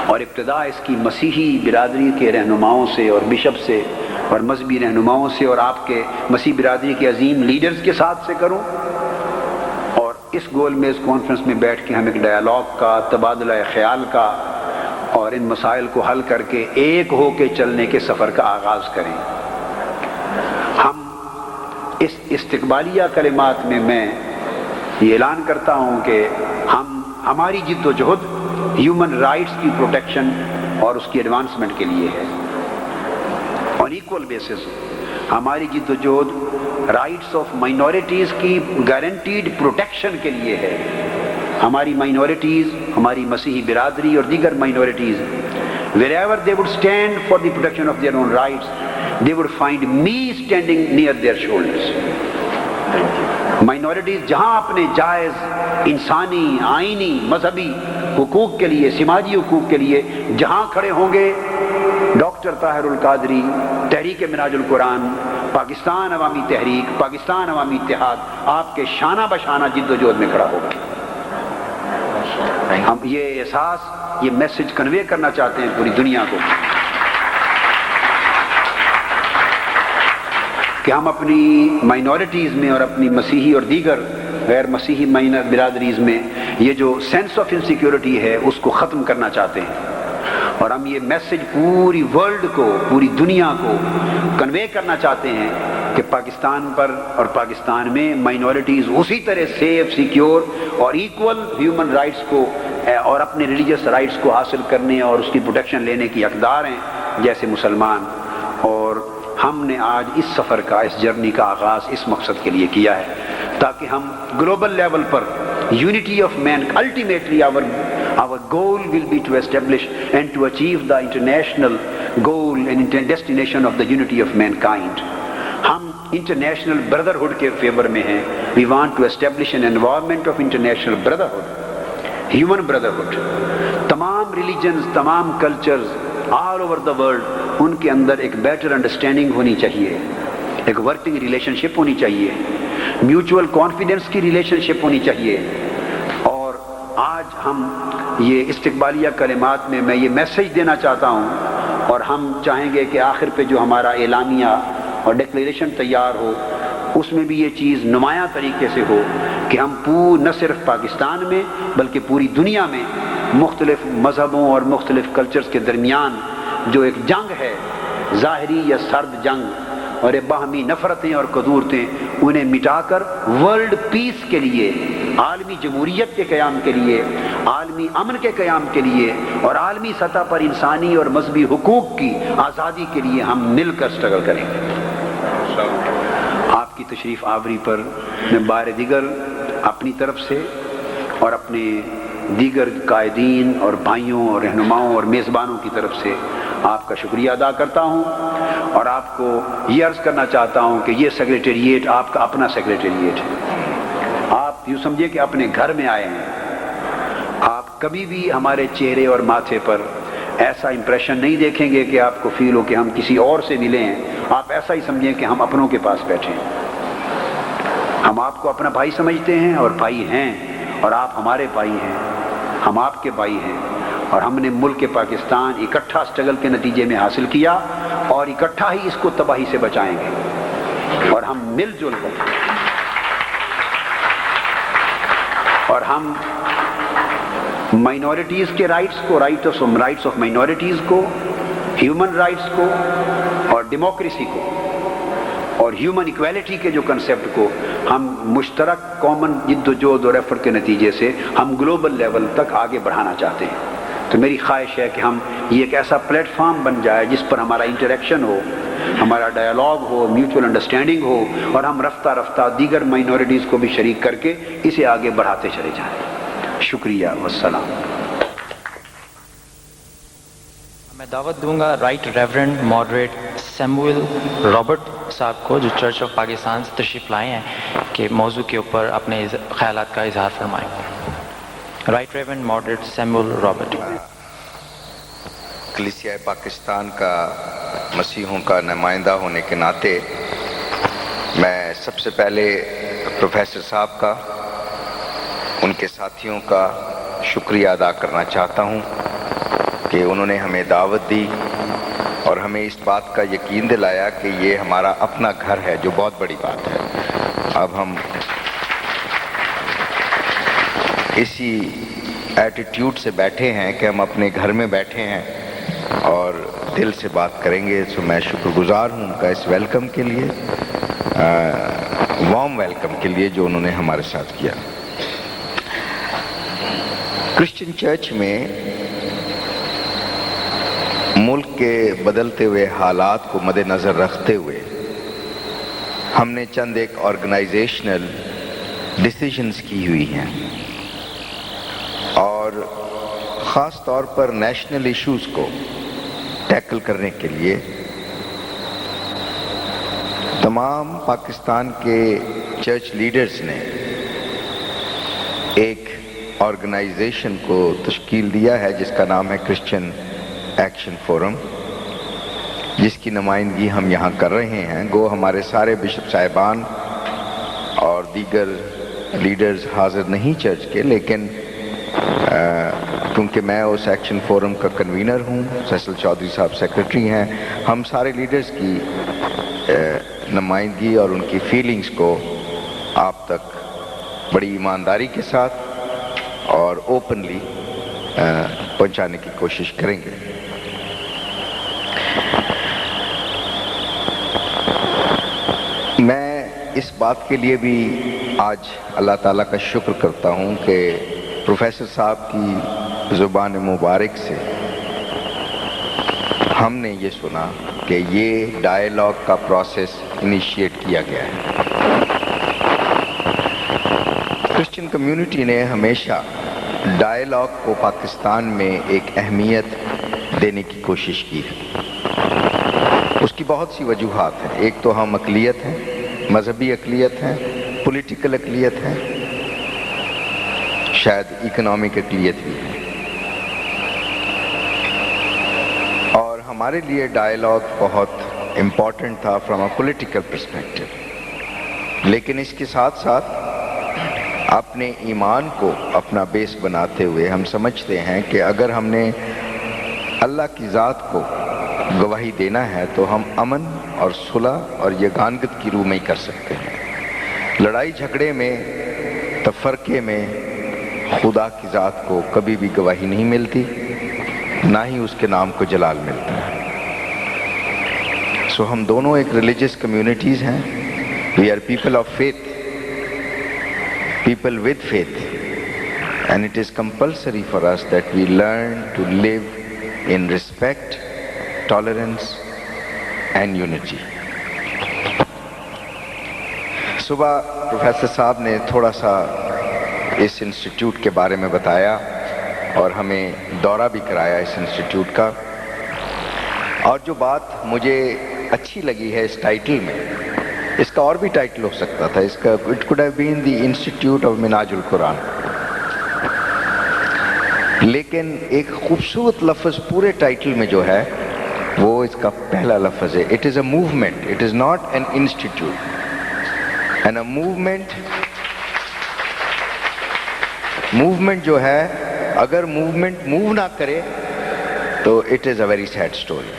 اور ابتدا اس کی مسیحی برادری کے رہنماؤں سے اور بشپ سے اور مذہبی رہنماؤں سے اور آپ کے مسیحی برادری کے عظیم لیڈرز کے ساتھ سے کروں، اور اس گول میں اس کانفرنس میں بیٹھ کے ہم ایک ڈائیلاگ کا، تبادلہ خیال کا، اور ان مسائل کو حل کر کے ایک ہو کے چلنے کے سفر کا آغاز کریں۔ ہم اس استقبالیہ کلمات میں یہ اعلان کرتا ہوں کہ ہماری جد و جہد ہیومن رائٹس کی پروٹیکشن اور اس کی ایڈوانسمنٹ کے لیے ہے، اور ایکول بیسس ہماری جد و جہد رائٹس آف مائنورٹیز کی گارنٹیڈ پروٹیکشن کے لیے ہے۔ ہماری مائنورٹیز، ہماری مسیحی برادری اور دیگر minorities wherever they would stand for the protection of their own rights, they would find me standing near their shoulders۔ Minorities جہاں اپنے جائز انسانی، آئینی، مذہبی حقوق کے لیے، سماجی حقوق کے لیے جہاں کھڑے ہوں گے، ڈاکٹر طاہر القادری، تحریک منہاج القرآن، پاکستان عوامی تحریک، پاکستان عوامی اتحاد آپ کے شانہ بشانہ جد و جہد میں کھڑا ہوگا۔ ہم یہ احساس، یہ میسج کنوے کرنا چاہتے ہیں پوری دنیا کو کہ ہم اپنی مائنورٹیز میں اور اپنی مسیحی اور دیگر غیر مسیحی برادریز میں یہ جو سینس آف انسیکیورٹی ہے اس کو ختم کرنا چاہتے ہیں، اور ہم یہ میسج پوری ورلڈ کو، پوری دنیا کو کنوے کرنا چاہتے ہیں کہ پاکستان پر اور پاکستان میں مائنورٹیز اسی طرح سیف، سیکیور اور ایکول ہیومن رائٹس کو اور اپنے ریلیجس رائٹس کو حاصل کرنے اور اس کی پروٹیکشن لینے کی حقدار ہیں جیسے مسلمان۔ اور ہم نے آج اس سفر کا، اس جرنی کا آغاز اس مقصد کے لیے کیا ہے تاکہ ہم گلوبل لیول پر unity of man, ultimately our goal will be to establish and to achieve the international goal and destination of the unity of mankind۔ ہم انٹرنیشنل بردرہڈ کے فیور میں ہیں۔ we want to establish an environment of international brotherhood، human brotherhood۔ تمام religions, تمام cultures all over the world, ان کے اندر ایک بیٹر انڈرسٹینڈنگ ہونی چاہیے، ایک ورکنگ ریلیشن شپ ہونی چاہیے، میوچول کانفیڈنس کی ریلیشن شپ ہونی چاہیے۔ اور آج ہم یہ استقبالیہ کلمات میں یہ میسج دینا چاہتا ہوں، اور ہم چاہیں گے کہ آخر پہ جو ہمارا اعلامیہ اور ڈکلیریشن تیار ہو اس میں بھی یہ چیز نمایاں طریقے سے ہو کہ ہم نہ صرف پاکستان میں بلکہ پوری دنیا میں مختلف مذہبوں اور مختلف کلچرز کے درمیان جو ایک جنگ ہے، ظاہری یا سرد جنگ اور باہمی نفرتیں اور قدورتیں، انہیں مٹا کر ورلڈ پیس کے لیے، عالمی جمہوریت کے قیام کے لیے، عالمی امن کے قیام کے لیے اور عالمی سطح پر انسانی اور مذہبی حقوق کی آزادی کے لیے ہم مل کر سٹرگل کریں گے۔ آپ کی تشریف آوری پر میں بار دیگر اپنی طرف سے اور اپنے دیگر قائدین اور بھائیوں اور رہنماؤں اور میزبانوں کی طرف سے آپ کا شکریہ ادا کرتا ہوں، اور آپ کو یہ عرض کرنا چاہتا ہوں کہ یہ سیکریٹریٹ آپ کا اپنا سیکریٹریٹ ہے. آپ یوں سمجھے کہ اپنے گھر میں آئے ہیں. آپ کبھی بھی ہمارے چہرے اور ماتھے پر ایسا امپریشن نہیں دیکھیں گے کہ آپ کو فیل ہو کہ ہم کسی اور سے ملے ہیں. آپ ایسا ہی سمجھیں کہ ہم اپنوں کے پاس بیٹھے ہیں. ہم آپ کو اپنا بھائی سمجھتے ہیں اور بھائی ہیں، اور آپ ہمارے بھائی ہیں، ہم آپ کے بھائی ہیں، اور ہم نے ملک پاکستان اکٹھا اسٹرگل کے نتیجے میں حاصل کیا اور اکٹھا ہی اس کو تباہی سے بچائیں گے. اور ہم مل جل کر اور ہم مائنورٹیز کے رائٹس کو، رائٹس آف مائنورٹیز کو، ہیومن رائٹس کو اور ڈیموکریسی کو اور ہیومن ایکویلٹی کے جو کنسیپٹ کو ہم مشترک کامن جد و جہد اور ایفرٹ کے نتیجے سے ہم گلوبل لیول تک آگے بڑھانا چاہتے ہیں. تو میری خواہش ہے کہ ہم یہ ایک ایسا پلیٹ فارم بن جائے جس پر ہمارا انٹریکشن ہو، ہمارا ڈائیلاگ ہو، میوچول انڈرسٹینڈنگ ہو، اور ہم رفتہ رفتہ دیگر مائنورٹیز کو بھی شریک کر کے اسے آگے بڑھاتے چلے جائیں. شکریہ والسلام. میں دعوت دوں گا right reverend moderator Samuel Robert صاحب کو، جو چرچ آف پاکستان سے تشریف لائے ہیں، کہ موضوع کے اوپر اپنے خیالات کا اظہار فرمائیں. Right reverend moderator Samuel Robert. کلیسیا پاکستان کا مسیحوں کا نمائندہ ہونے کے ناطے میں سب سے پہلے پروفیسر صاحب کا، ان کے ساتھیوں کا شکریہ ادا کرنا چاہتا ہوں کہ انہوں نے ہمیں دعوت دی اور ہمیں اس بات کا یقین دلایا کہ یہ ہمارا اپنا گھر ہے، جو بہت بڑی بات ہے. اب ہم اسی ایٹیٹیوڈ سے بیٹھے ہیں کہ ہم اپنے گھر میں بیٹھے ہیں اور دل سے بات کریں گے. تو میں شکر گزار ہوں ان کا اس ویلکم کے لیے، وارم ویلکم کے لیے جو انہوں نے ہمارے ساتھ کیا. کرسچن چرچ میں ملک کے بدلتے ہوئے حالات کو مد نظر رکھتے ہوئے ہم نے چند ایک آرگنائزیشنل ڈیسیژنز کی ہوئی ہیں، اور خاص طور پر نیشنل ایشوز کو ٹیکل کرنے کے لیے تمام پاکستان کے چرچ لیڈرز نے ایک آرگنائزیشن کو تشکیل دیا ہے جس کا نام ہے کرسچن ایکشن فورم، جس کی نمائندگی ہم یہاں کر رہے ہیں. گو ہمارے سارے بشپ صاحبان اور دیگر لیڈرز حاضر نہیں چرچ کے، لیکن کیونکہ میں اس ایکشن فورم کا کنوینر ہوں، فیصل چودھری صاحب سیکرٹری ہیں، ہم سارے لیڈرز کی نمائندگی اور ان کی فیلنگز کو آپ تک بڑی ایمانداری کے ساتھ اور اوپنلی پہنچانے کی کوشش کریں گے. میں اس بات کے لیے بھی آج اللہ تعالیٰ کا شکر کرتا ہوں کہ پروفیسر صاحب کی زبان مبارک سے ہم نے یہ سنا کہ یہ ڈائیلاگ کا پروسیس انیشیٹ کیا گیا ہے. کرسچن کمیونٹی نے ہمیشہ ڈائیلاگ کو پاکستان میں ایک اہمیت دینے کی کوشش کی ہے. اس کی بہت سی وجوہات ہیں. ایک تو ہم اقلیت ہیں، مذہبی اقلیت ہیں، پولیٹیکل اقلیت ہیں، شاید اکنامک اقلیت بھی ہے. اور ہمارے لیے ڈائیلاگ بہت امپورٹنٹ تھا فرام اے پولیٹیکل پرسپیکٹو. لیکن اس کے ساتھ ساتھ اپنے ایمان کو اپنا بیس بناتے ہوئے ہم سمجھتے ہیں کہ اگر ہم نے اللہ کی ذات کو گواہی دینا ہے تو ہم امن اور صلح اور یگانگت کی روح میں ہی کر سکتے ہیں. لڑائی جھگڑے میں، تفرقے میں خدا کی ذات کو کبھی بھی گواہی نہیں ملتی، نہ ہی اس کے نام کو جلال ملتا ہے. سو ہم دونوں ایک ریلیجس کمیونٹیز ہیں. We are people of faith, people with faith, and it is compulsory for us that we learn to live in respect, tolerance and unity. صبح پروفیسر صاحب نے تھوڑا سا اس انسٹیٹیوٹ کے بارے میں بتایا اور ہمیں دورہ بھی کرایا اس انسٹیٹیوٹ کا. اور جو بات مجھے اچھی لگی ہے اس ٹائٹل میں. اس کا اور بھی ٹائٹل ہو سکتا تھا. اس کا it could have been the institute of Minhaj ul Quran. لیکن ایک خوبصورت لفظ پورے ٹائٹل میں جو ہے وہ اس کا پہلا لفظ ہے. It is a movement, it is not an institute. And a movement جو ہے, اگر موومنٹ موو نہ کرے تو it is a very sad story.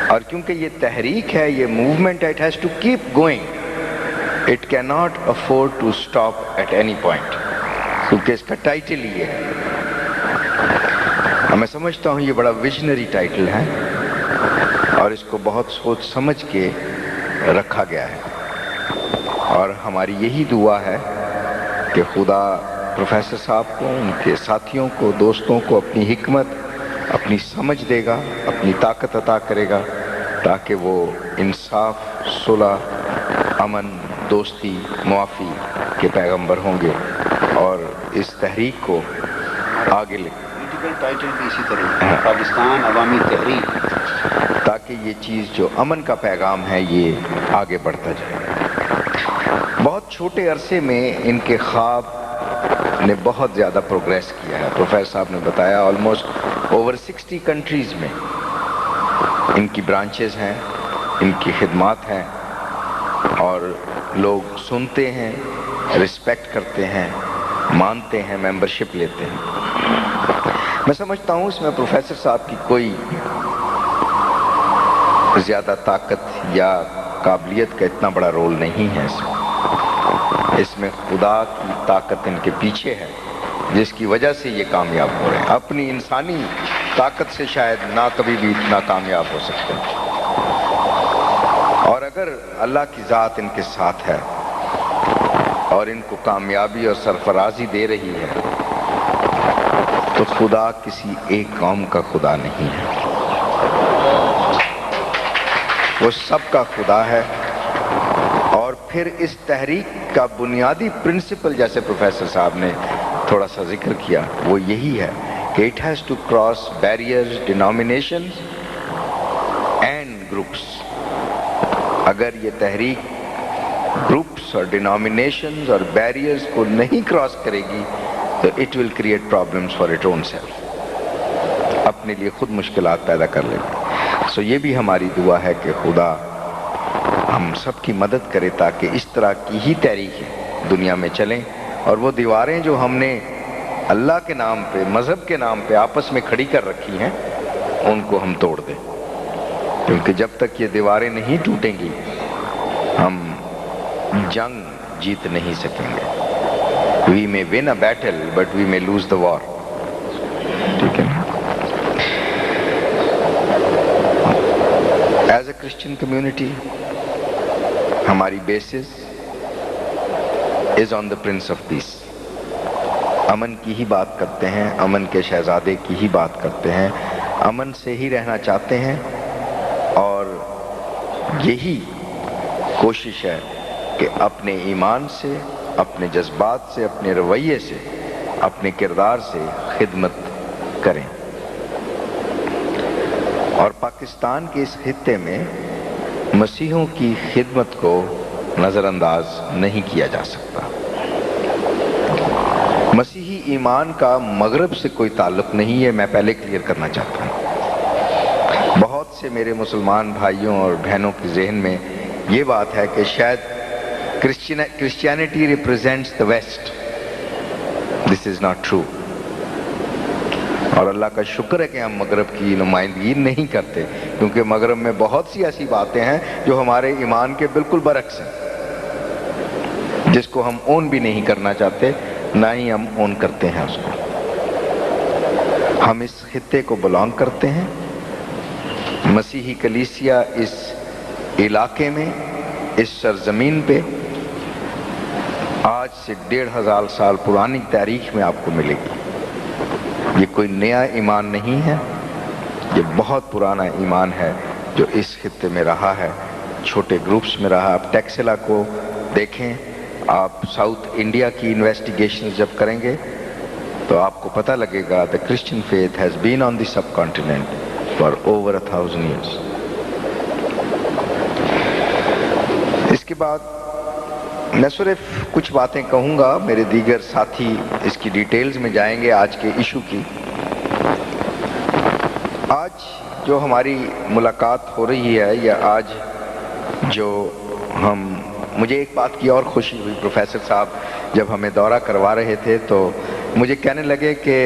اور کیونکہ یہ تحریک ہے, یہ موومنٹ ہے, it has to keep going. It can not afford to stop at any point, کیونکہ اس کا ٹائٹل یہ ہے. میں سمجھتا ہوں یہ بڑا ویژنری ٹائٹل ہے اور اس کو بہت سوچ سمجھ کے رکھا گیا ہے. اور ہماری یہی دعا ہے کہ خدا پروفیسر صاحب کو, ان کے ساتھیوں کو, دوستوں کو اپنی حکمت, اپنی سمجھ دے گا, اپنی طاقت عطا کرے گا, تاکہ وہ انصاف, صلح, امن, دوستی, معافی کے پیغمبر ہوں گے اور اس تحریک کو آگے لے. ٹائٹل بھی اسی طرح پاکستان عوامی تحریک, تاکہ یہ چیز جو امن کا پیغام ہے یہ آگے بڑھتا جائے. بہت چھوٹے عرصے میں ان کے خواب نے بہت زیادہ پروگریس کیا ہے. پروفیسر صاحب نے بتایا آلموسٹ اوور 60 کنٹریز میں ان کی برانچز ہیں, ان کی خدمات ہیں, اور لوگ سنتے ہیں, رسپیکٹ کرتے ہیں, مانتے ہیں, ممبرشپ لیتے ہیں. میں سمجھتا ہوں اس میں پروفیسر صاحب کی کوئی زیادہ طاقت یا قابلیت کا اتنا بڑا رول نہیں ہے. اس میں خدا کی طاقت ان کے پیچھے ہے, جس کی وجہ سے یہ کامیاب ہو رہے ہیں. اپنی انسانی طاقت سے شاید نہ کبھی بھی اتنا کامیاب ہو سکتے ہیں. اور اگر اللہ کی ذات ان کے ساتھ ہے اور ان کو کامیابی اور سرفرازی دے رہی ہے, تو خدا کسی ایک قوم کا خدا نہیں ہے, وہ سب کا خدا ہے. اور پھر اس تحریک کا بنیادی پرنسپل, جیسے پروفیسر صاحب نے تھوڑا سا ذکر کیا, وہ یہی ہے کہ it has to cross barriers, denominations and groups. اگر یہ تحریک گروپس اور ڈینومینیشنز اور بیریئرز کو نہیں کراس کرے گی تو it will create problems for it own self, اپنے لیے خود مشکلات پیدا کر لے گی. سو یہ بھی ہماری دعا ہے کہ خدا ہم سب کی مدد کرے تاکہ اس طرح کی ہی تحریکیں دنیا میں چلیں, اور وہ دیواریں جو ہم نے اللہ کے نام پہ, مذہب کے نام پہ آپس میں کھڑی کر رکھی ہیں, ان کو ہم توڑ دیں. کیونکہ جب تک یہ دیواریں نہیں ٹوٹیں گی ہم جنگ جیت نہیں سکیں گے. We may win a battle, but we may lose the war. ٹھیک ہے نا. As a Christian community, ہماری basis is on the Prince of Peace. امن کی ہی بات کرتے ہیں, امن کے شہزادے کی ہی بات کرتے ہیں, امن سے ہی رہنا چاہتے ہیں, اور یہی کوشش ہے کہ اپنے ایمان سے, اپنے جذبات سے, اپنے رویے سے, اپنے کردار سے خدمت کریں. اور پاکستان کے اس خطے میں مسیحوں کی خدمت کو نظر انداز نہیں کیا جا سکتا. مسیحی ایمان کا مغرب سے کوئی تعلق نہیں ہے, میں پہلے کلیئر کرنا چاہتا ہوں. بہت سے میرے مسلمان بھائیوں اور بہنوں کے ذہن میں یہ بات ہے کہ شاید Christianity represents the West. This is not true. اور اللہ کا شکر ہے کہ ہم مغرب کی نمائندگی نہیں کرتے, کیونکہ مغرب میں بہت سی ایسی باتیں ہیں جو ہمارے ایمان کے بالکل برعکس ہیں, جس کو ہم اون بھی نہیں کرنا چاہتے, نہ ہی ہم اون کرتے ہیں اس کو. ہم اس خطے کو بلانگ کرتے ہیں. مسیحی کلیسیا اس علاقے میں, اس سرزمین پہ آج سے 1500 سال پرانی تاریخ میں آپ کو ملے گی. یہ کوئی نیا ایمان نہیں ہے, یہ بہت پرانا ایمان ہے جو اس خطے میں رہا ہے, چھوٹے گروپس میں رہا. آپ ٹیکسلا کو دیکھیں, آپ ساؤتھ انڈیا کی انویسٹیگیشنز جب کریں گے تو آپ کو پتہ لگے گا the Christian faith has been on the subcontinent for over 1,000 years. اس کے بعد میں صرف کچھ باتیں کہوں گا، میرے دیگر ساتھی اس کی ڈیٹیلز میں جائیں گے آج کے ایشو کی. آج جو ہماری ملاقات ہو رہی ہے، یا آج جو مجھے ایک بات کی اور خوشی ہوئی، پروفیسر صاحب جب ہمیں دورہ کروا رہے تھے تو مجھے کہنے لگے کہ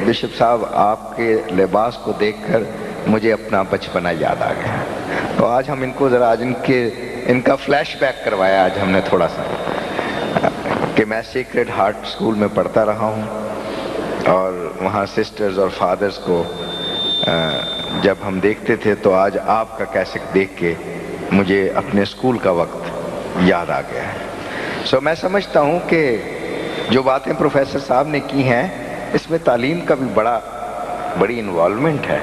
بشپ صاحب آپ کے لباس کو دیکھ کر مجھے اپنا بچپنا یاد آ گیا. تو آج ہم ان کو ذرا آج ان کا فلیش بیک کروایا آج ہم نے تھوڑا سا، کہ میں سیکریڈ ہارٹ اسکول میں پڑھتا رہا ہوں، اور وہاں سسٹرز اور فادرز کو جب ہم دیکھتے تھے تو آج آپ کا کیسٹ دیکھ کے مجھے اپنے اسکول کا وقت یاد آ گیا ہے. سو میں سمجھتا ہوں کہ جو باتیں پروفیسر صاحب نے کی ہیں اس میں تعلیم کا بھی بڑی انوالومنٹ ہے،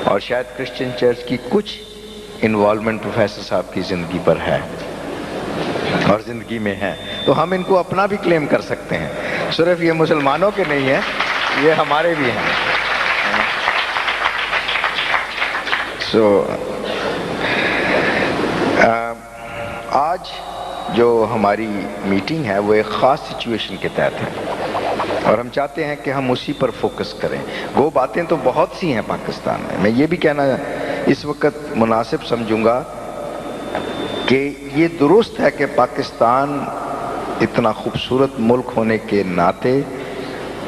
اور شاید کرسچن چرچ کی کچھ انوالومنٹ پروفیسر صاحب کی زندگی پر ہے اور زندگی میں ہے، تو ہم ان کو اپنا بھی کلیم کر سکتے ہیں. صرف یہ مسلمانوں کے نہیں ہیں، یہ ہمارے بھی ہیں. آج جو ہماری میٹنگ ہے وہ ایک خاص سچویشن کے تحت ہے، اور ہم چاہتے ہیں کہ ہم اسی پر فوکس کریں. وہ باتیں تو بہت سی ہیں پاکستان میں یہ بھی کہنا اس وقت مناسب سمجھوں گا کہ یہ درست ہے کہ پاکستان اتنا خوبصورت ملک ہونے کے ناطے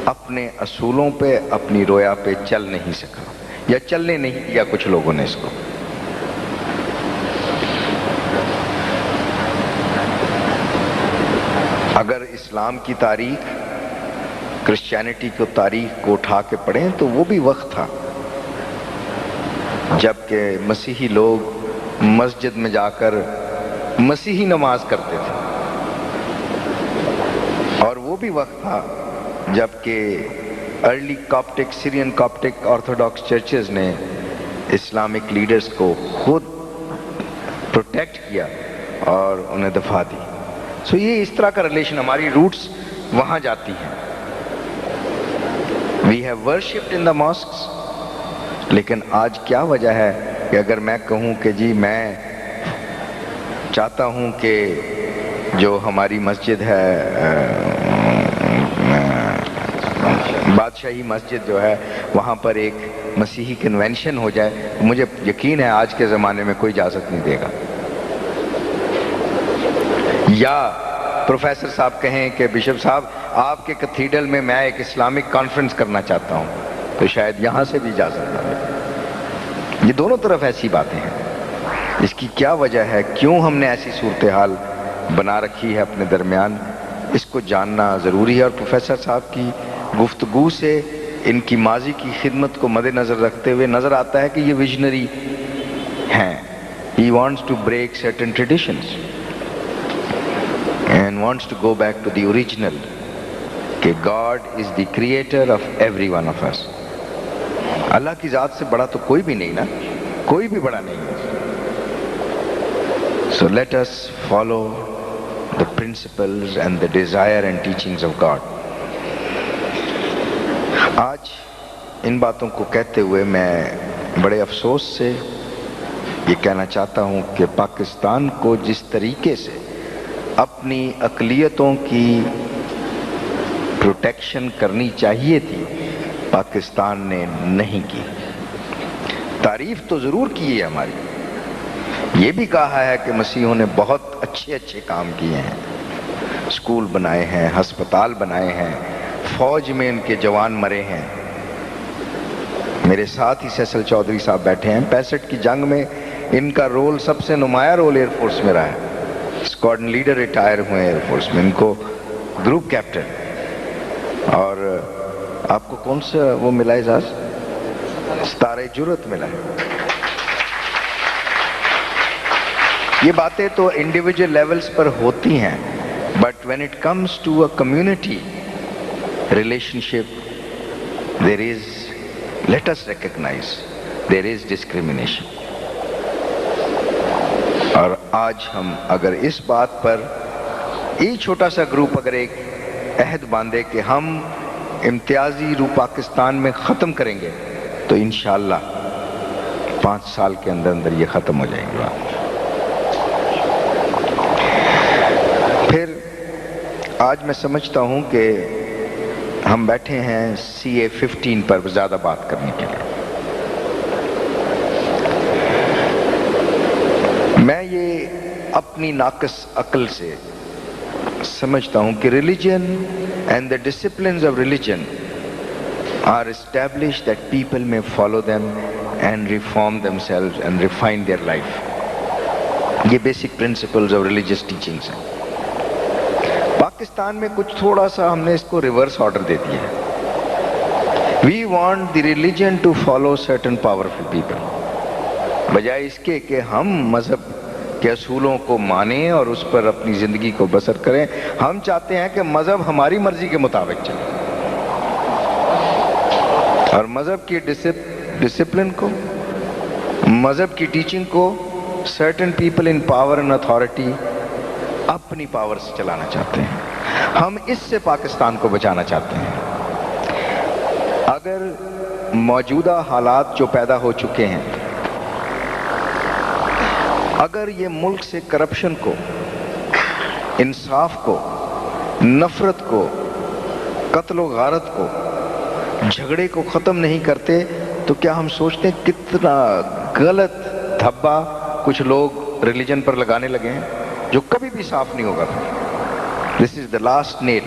اپنے اصولوں پہ، اپنی رویا پہ چل نہیں سکا، یا چلنے نہیں دیا کچھ لوگوں نے اس کو. اگر اسلام کی تاریخ، کرسچینٹی کی تاریخ کو اٹھا کے پڑھیں تو وہ بھی وقت تھا جب کہ مسیحی لوگ مسجد میں جا کر مسیحی نماز کرتے تھے، اور وہ بھی وقت تھا جب کہ ارلی کاپٹک، سیرین کاپٹک آرتھوڈاکس چرچز نے اسلامک لیڈرز کو خود پروٹیکٹ کیا اور انہیں دفاع دی. سو یہ اس طرح کا ریلیشن، ہماری روٹس وہاں جاتی ہیں. We have ورشپڈ in the masks, لیکن آج کیا وجہ ہے کہ اگر میں کہوں کہ جی میں چاہتا ہوں کہ جو ہماری مسجد ہے بادشاہی مسجد جو ہے وہاں پر ایک مسیحی کنونشن ہو جائے، مجھے یقین ہے آج کے زمانے میں کوئی اجازت نہیں دے گا. یا پروفیسر صاحب کہیں کہ بشپ صاحب آپ کے کیتھیڈرل میں میں ایک اسلامک کانفرنس کرنا چاہتا ہوں، تو شاید یہاں سے بھی اجازت نہ ملے. یہ دونوں طرف ایسی باتیں ہیں. اس کی کیا وجہ ہے، کیوں ہم نے ایسی صورتحال بنا رکھی ہے اپنے درمیان، اس کو جاننا ضروری ہے. اور پروفیسر صاحب کی گفتگو سے ان کی ماضی کی خدمت کو مد نظر رکھتے ہوئے نظر آتا ہے کہ یہ ویژنری ہیں. He wants to break certain traditions and wants to go back to the original, کہ God is the creator of every one of us. اللہ کی ذات سے بڑا تو کوئی بھی نہیں نا، کوئی بھی بڑا نہیں ہے. So let us follow the principles and the desire and teachings of God. آج ان باتوں کو کہتے ہوئے میں بڑے افسوس سے یہ کہنا چاہتا ہوں کہ پاکستان کو جس طریقے سے اپنی اقلیتوں کی پروٹیکشن کرنی چاہیے تھی پاکستان نے نہیں کی. تعریف تو ضرور کی ہے ہماری، یہ بھی کہا ہے کہ مسیحیوں نے بہت اچھے کام کیے ہیں، اسکول بنائے ہیں، ہسپتال بنائے ہیں، فوج میں ان کے جوان مرے ہیں. میرے ساتھ ہی سیسل چودھری صاحب بیٹھے ہیں. 65 کی جنگ میں ان کا رول سب سے نمایاں رول ایئر فورس میں رہا ہے. اسکواڈن لیڈر ریٹائر ہوئے ایئر فورس میں، ان کو گروپ کیپٹن. اور آپ کو کون سا وہ ملا اعزاز؟ ستارہ جرأت ملا ہے. یہ باتیں تو انڈیویجول لیولز پر ہوتی ہیں، but when it comes to a community relationship, there is, let us recognize, there is discrimination. اور آج ہم اگر اس بات پر یہ چھوٹا سا گروپ اگر ایک عہد باندھے کہ ہم امتیازی رو پاکستان میں ختم کریں گے، تو انشاءاللہ 5 سال کے اندر اندر یہ ختم ہو جائیں گی بات. پھر آج میں سمجھتا ہوں کہ ہم بیٹھے ہیں CA15 پر زیادہ بات کرنے کے لیے. میں یہ اپنی ناقص عقل سے سمجھتا ہوں کہ religion and the disciplines of religion are established that people may follow them and reform themselves and refine their life. یہ basic principles of religious teachings ہیں. پاکستان میں کچھ تھوڑا سا ہم نے اس کو ریورس آرڈر دے دیا ہے. We want the religion to follow certain powerful people. بجائے اس کے کہ ہم مذہب کے اصولوں کو مانیں اور اس پر اپنی زندگی کو بسر کریں، ہم چاہتے ہیں کہ مذہب ہماری مرضی کے مطابق چلے، اور مذہب کی ڈسپلن کو، مذہب کی ٹیچنگ کو certain people in power and authority اپنی پاور سے چلانا چاہتے ہیں. ہم اس سے پاکستان کو بچانا چاہتے ہیں. اگر موجودہ حالات جو پیدا ہو چکے ہیں، اگر یہ ملک سے کرپشن کو، انصاف کو، نفرت کو، قتل و غارت کو، جھگڑے کو ختم نہیں کرتے، تو کیا ہم سوچتے ہیں کتنا غلط دھبا کچھ لوگ ریلیجن پر لگانے لگے ہیں جو کبھی بھی صاف نہیں ہوگا. This is the last nail.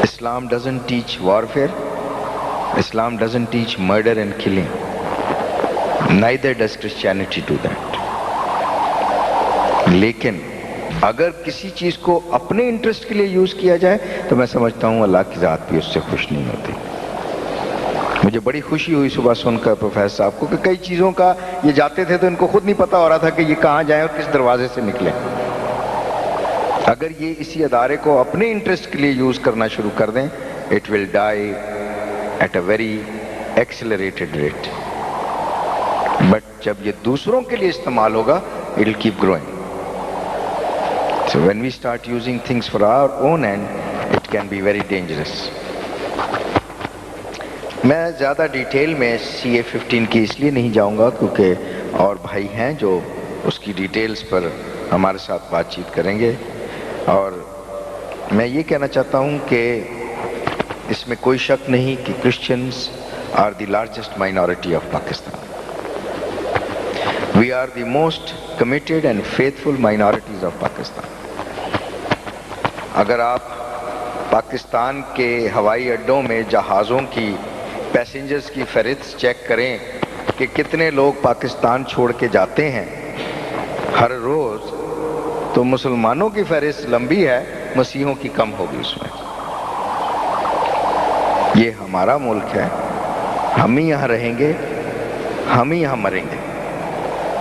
Islam doesn't teach warfare. Islam doesn't teach murder and killing. Neither does Christianity do that. لیکن اگر کسی چیز کو اپنے انٹرسٹ کے لیے یوز کیا جائے تو میں سمجھتا ہوں اللہ کی ذات بھی اس سے خوش نہیں ہوتی. مجھے بڑی خوشی ہوئی صبح سن کر پروفیسر صاحب کو کہ کئی چیزوں کا یہ جاتے تھے تو ان کو خود نہیں پتا ہو رہا تھا کہ یہ کہاں جائیں اور کس دروازے سے نکلیں. اگر یہ اسی ادارے کو اپنے انٹرسٹ کے لیے یوز کرنا شروع کر دیں، it will die at a very accelerated rate. But جب یہ دوسروں کے لیے استعمال ہوگا it will keep growing. So when we start using things for our own end, it can be very dangerous. میں زیادہ ڈیٹیل میں CA15 کی اس لیے نہیں جاؤں گا کیونکہ اور بھائی ہیں جو اس کی ڈیٹیلز پر ہمارے ساتھ بات چیت کریں گے. اور میں یہ کہنا چاہتا ہوں کہ اس میں کوئی شک نہیں کہ Christians are the largest minority of Pakistan. We are the most committed and faithful minorities of Pakistan. اگر آپ پاکستان کے ہوائی اڈوں میں جہازوں کی پیسنجرز کی فہرست چیک کریں کہ کتنے لوگ پاکستان چھوڑ کے جاتے ہیں ہر روز، تو مسلمانوں کی فہرست لمبی ہے، مسیحوں کی کم ہوگی اس میں. یہ ہمارا ملک ہے، ہم ہی یہاں رہیں گے، ہم ہی یہاں مریں گے،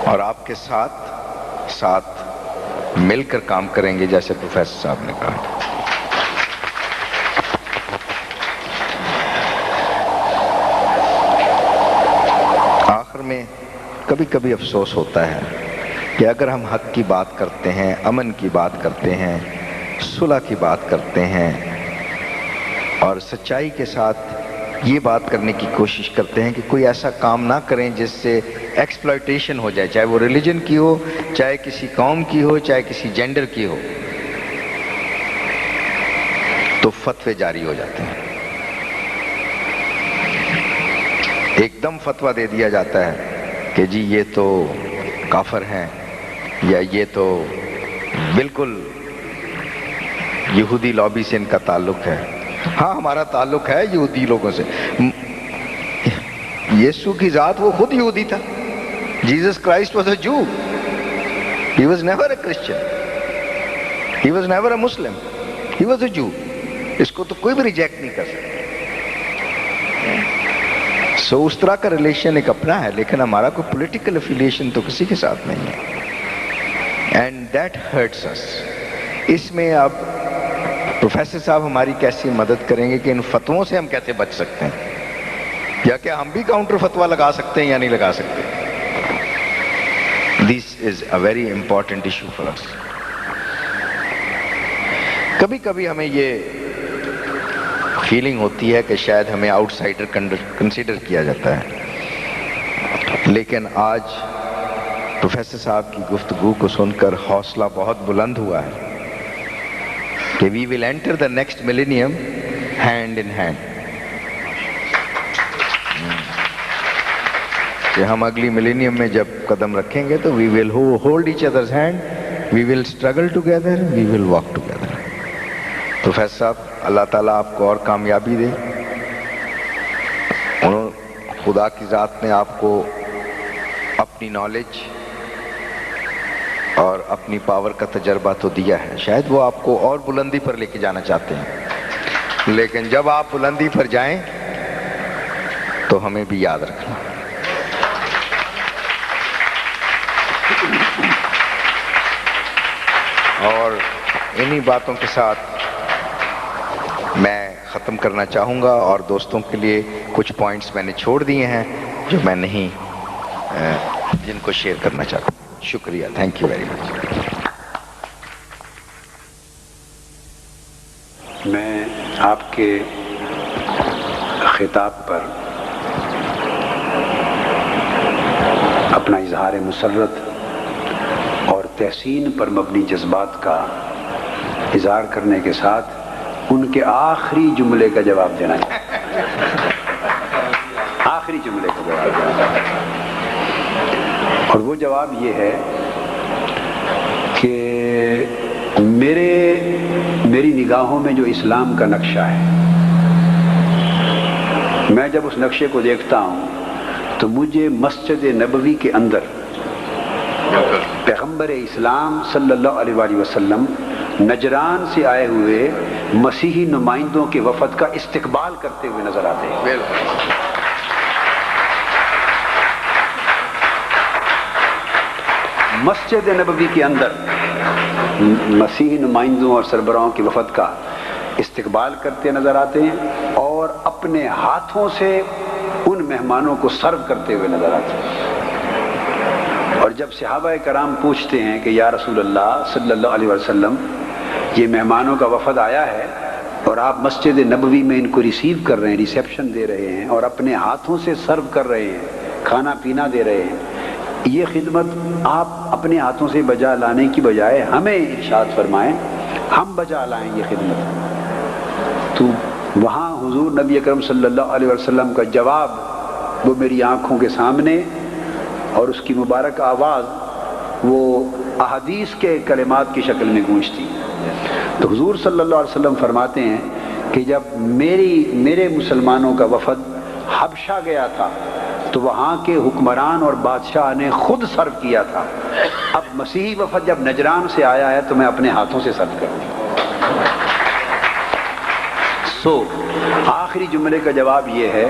اور آپ کے ساتھ مل کر کام کریں گے جیسے پروفیسر صاحب نے کہا. آخر میں کبھی کبھی افسوس ہوتا ہے کہ اگر ہم حق کی بات کرتے ہیں، امن کی بات کرتے ہیں، صلح کی بات کرتے ہیں اور سچائی کے ساتھ یہ بات کرنے کی کوشش کرتے ہیں کہ کوئی ایسا کام نہ کریں جس سے ایکسپلائٹیشن ہو جائے، چاہے وہ ریلیجن کی ہو، چاہے کسی قوم کی ہو، چاہے کسی جینڈر کی ہو، تو فتوے جاری ہو جاتے ہیں. ایک دم فتویٰ دے دیا جاتا ہے کہ جی یہ تو کافر ہیں، یا یہ تو بالکل یہودی لابی سے ان کا تعلق ہے. ہاں ہمارا تعلق ہے یہودی لوگوں سے. یسوع کی ذات وہ خود یہودی تھا. جیزس کرائسٹ واز اے جو. He was never a Christian. He was never a Muslim. He was a جو. اس کو تو کوئی بھی ریجیکٹ نہیں کر سکتا. سو اس طرح کا ریلیشن ایک اپنا ہے، لیکن ہمارا کوئی پولیٹیکل افیلیشن تو کسی کے ساتھ نہیں ہے. اینڈ دیٹ ہرٹس اس. اس میں اب پروفیسر صاحب ہماری کیسی مدد کریں گے کہ ان فتووں سے ہم کیسے بچ سکتے ہیں، یا کہ ہم بھی کاؤنٹر فتویٰ لگا سکتے ہیں یا نہیں لگا سکتے. This is a very important issue for us. کبھی کبھی ہمیں یہ فیلنگ ہوتی ہے کہ شاید ہمیں آؤٹ سائڈر کنسیڈر کیا جاتا ہے، لیکن آج پروفیسر صاحب کی گفتگو کو سن کر حوصلہ بہت بلند ہوا ہے کہ we will enter the next millennium hand in hand, کہ ہم اگلی ملینیم میں جب قدم رکھیں گے تو we will hold each others hand, we will struggle together, we will walk together. Professor صاحب، اللہ تعالیٰ آپ کو اور کامیابی دے۔ خدا کی ذات نے آپ کو اپنی نالج اور اپنی پاور کا تجربہ تو دیا ہے، شاید وہ آپ کو اور بلندی پر لے کے جانا چاہتے ہیں، لیکن جب آپ بلندی پر جائیں تو ہمیں بھی یاد رکھنا۔ اور انہی باتوں کے ساتھ میں ختم کرنا چاہوں گا، اور دوستوں کے لیے کچھ پوائنٹس میں نے چھوڑ دیے ہیں جو میں نہیں جن کو شیئر کرنا چاہتا ہوں۔ شکریہ، تھینک یو ویری مچ۔ میں آپ کے خطاب پر اپنا اظہار مسرت اور تحسین پر مبنی جذبات کا اظہار کرنے کے ساتھ ان کے آخری جملے کا جواب دینا چاہتا ہوں، آخری جملے کا جواب دینا چاہتا ہوں، اور وہ جواب یہ ہے کہ میری نگاہوں میں جو اسلام کا نقشہ ہے، میں جب اس نقشے کو دیکھتا ہوں تو مجھے مسجد نبوی کے اندر پیغمبر اسلام صلی اللہ علیہ وآلہ وسلم نجران سے آئے ہوئے مسیحی نمائندوں کے وفد کا استقبال کرتے ہوئے نظر آتے ہیں۔ مسجد نبوی کے اندر مسیحی نمائندوں اور سربراہوں کے وفد کا استقبال کرتے نظر آتے ہیں، اور اپنے ہاتھوں سے ان مہمانوں کو سرو کرتے ہوئے نظر آتے ہیں۔ اور جب صحابہ کرام پوچھتے ہیں کہ یا رسول اللہ صلی اللہ علیہ وسلم، یہ مہمانوں کا وفد آیا ہے اور آپ مسجد نبوی میں ان کو ریسیو کر رہے ہیں، ریسیپشن دے رہے ہیں اور اپنے ہاتھوں سے سرو کر رہے ہیں، کھانا پینا دے رہے ہیں، یہ خدمت آپ اپنے ہاتھوں سے بجا لانے کی بجائے ہمیں ارشاد فرمائیں، ہم بجا لائیں یہ خدمت۔ تو وہاں حضور نبی اکرم صلی اللہ علیہ وسلم کا جواب وہ میری آنکھوں کے سامنے، اور اس کی مبارک آواز وہ احادیث کے کلمات کی شکل میں گونجتی۔ تو حضور صلی اللہ علیہ وسلم فرماتے ہیں کہ جب میرے مسلمانوں کا وفد حبشہ گیا تھا تو وہاں کے حکمران اور بادشاہ نے خود سرو کیا تھا، اب مسیحی وفد جب نجران سے آیا ہے تو میں اپنے ہاتھوں سے سرو کروں۔ آخری جملے کا جواب یہ ہے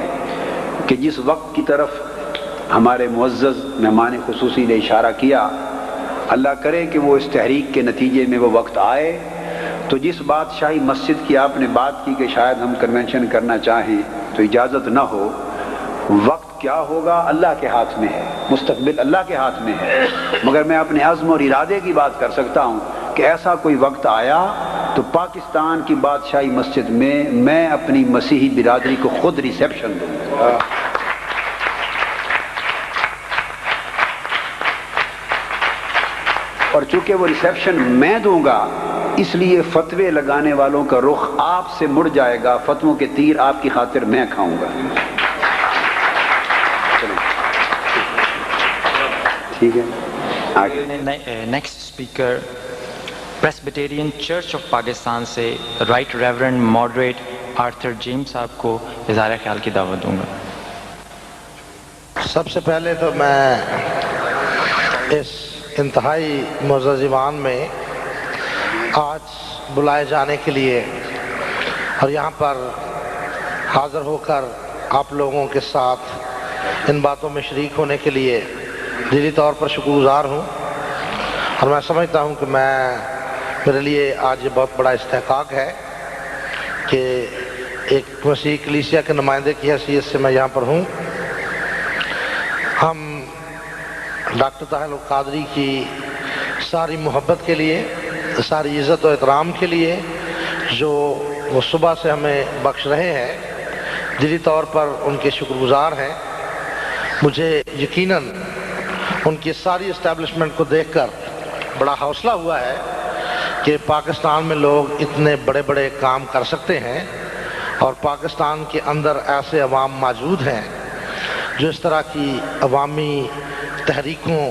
کہ جس وقت کی طرف ہمارے معزز مہمان خصوصی نے اشارہ کیا، اللہ کرے کہ وہ اس تحریک کے نتیجے میں وہ وقت آئے، تو جس بادشاہی مسجد کی آپ نے بات کی کہ شاید ہم کنونشن کرنا چاہیں تو اجازت نہ ہو، وقت کیا ہوگا اللہ کے ہاتھ میں ہے، مستقبل اللہ کے ہاتھ میں ہے، مگر میں اپنے عزم اور ارادے کی بات کر سکتا ہوں کہ ایسا کوئی وقت آیا تو پاکستان کی بادشاہی مسجد میں اپنی مسیحی برادری کو خود ریسیپشن دوں گا۔ اور چونکہ وہ ریسیپشن میں دوں گا، اس لیے فتوے لگانے والوں کا رخ آپ سے مڑ جائے گا، فتووں کے تیر آپ کی خاطر میں کھاؤں گا۔ ٹھیک ہے، آگے۔ Next speaker Presbyterian church of Pakistan سے right reverend moderator Arthur James صاحب کو اظہار خیال کی دعوت دوں گا۔ سب سے پہلے تو میں اس انتہائی معزز ایوان میں آج بلائے جانے کے لیے اور یہاں پر حاضر ہو کر آپ لوگوں کے ساتھ ان باتوں میں شریک ہونے کے لیے دلی طور پر شکر گزار ہوں، اور میں سمجھتا ہوں کہ میرے لیے آج یہ بہت بڑا استحقاق ہے کہ ایک مسیحی کلیسیا کے نمائندے کی حیثیت سے میں یہاں پر ہوں۔ ہم ڈاکٹر طاہر القادری کی ساری محبت کے لیے، ساری عزت و احترام کے لیے جو وہ صبح سے ہمیں بخش رہے ہیں، دلی طور پر ان کے شکر گزار ہیں۔ مجھے یقیناً ان کی ساری اسٹیبلشمنٹ کو دیکھ کر بڑا حوصلہ ہوا ہے کہ پاکستان میں لوگ اتنے بڑے بڑے کام کر سکتے ہیں، اور پاکستان کے اندر ایسے عوام موجود ہیں جو اس طرح کی عوامی تحریکوں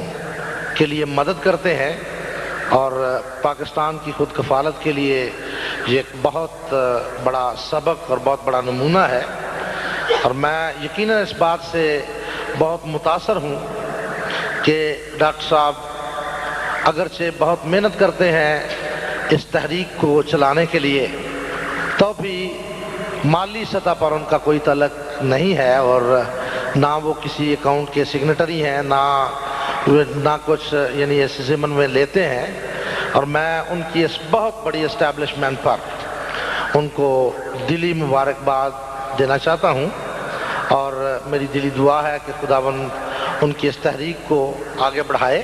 کے لیے مدد کرتے ہیں، اور پاکستان کی خود کفالت کے لیے یہ ایک بہت بڑا سبق اور بہت بڑا نمونہ ہے۔ اور میں یقیناً اس بات سے بہت متاثر ہوں کہ ڈاکٹر صاحب اگرچہ بہت محنت کرتے ہیں اس تحریک کو چلانے کے لیے، تو بھی مالی سطح پر ان کا کوئی تعلق نہیں ہے، اور نہ وہ کسی اکاؤنٹ کے سگنیٹری ہیں، نہ کچھ یعنی اس ضمن میں لیتے ہیں۔ اور میں ان کی اس بہت بڑی اسٹیبلشمنٹ پر ان کو دلی مبارکباد دینا چاہتا ہوں، اور میری دلی دعا ہے کہ خداوند ان کی اس تحریک کو آگے بڑھائے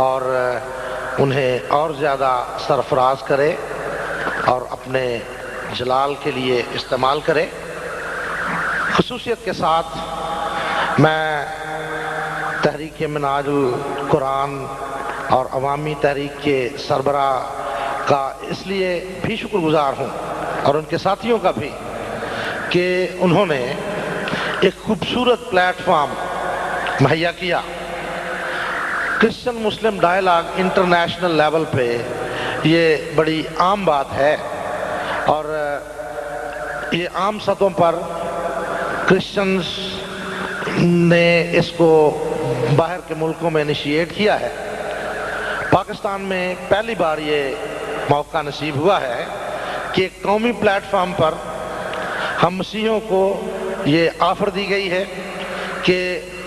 اور انہیں اور زیادہ سرفراز کرے اور اپنے جلال کے لیے استعمال کرے۔ خصوصیت کے ساتھ میں تحریک منہاج القرآن اور عوامی تحریک کے سربراہ کا اس لیے بھی شکر گزار ہوں، اور ان کے ساتھیوں کا بھی، کہ انہوں نے ایک خوبصورت پلیٹ فارم مہیا کیا۔ کرسچن مسلم ڈائلاگ انٹرنیشنل لیول پہ یہ بڑی عام بات ہے، اور یہ عام سطحوں پر کرسچنز نے اس کو باہر کے ملکوں میں انیشیٹ کیا ہے۔ پاکستان میں پہلی بار یہ موقع نصیب ہوا ہے کہ ایک قومی پلیٹ فارم پر ہم مسیحیوں کو یہ آفر دی گئی ہے کہ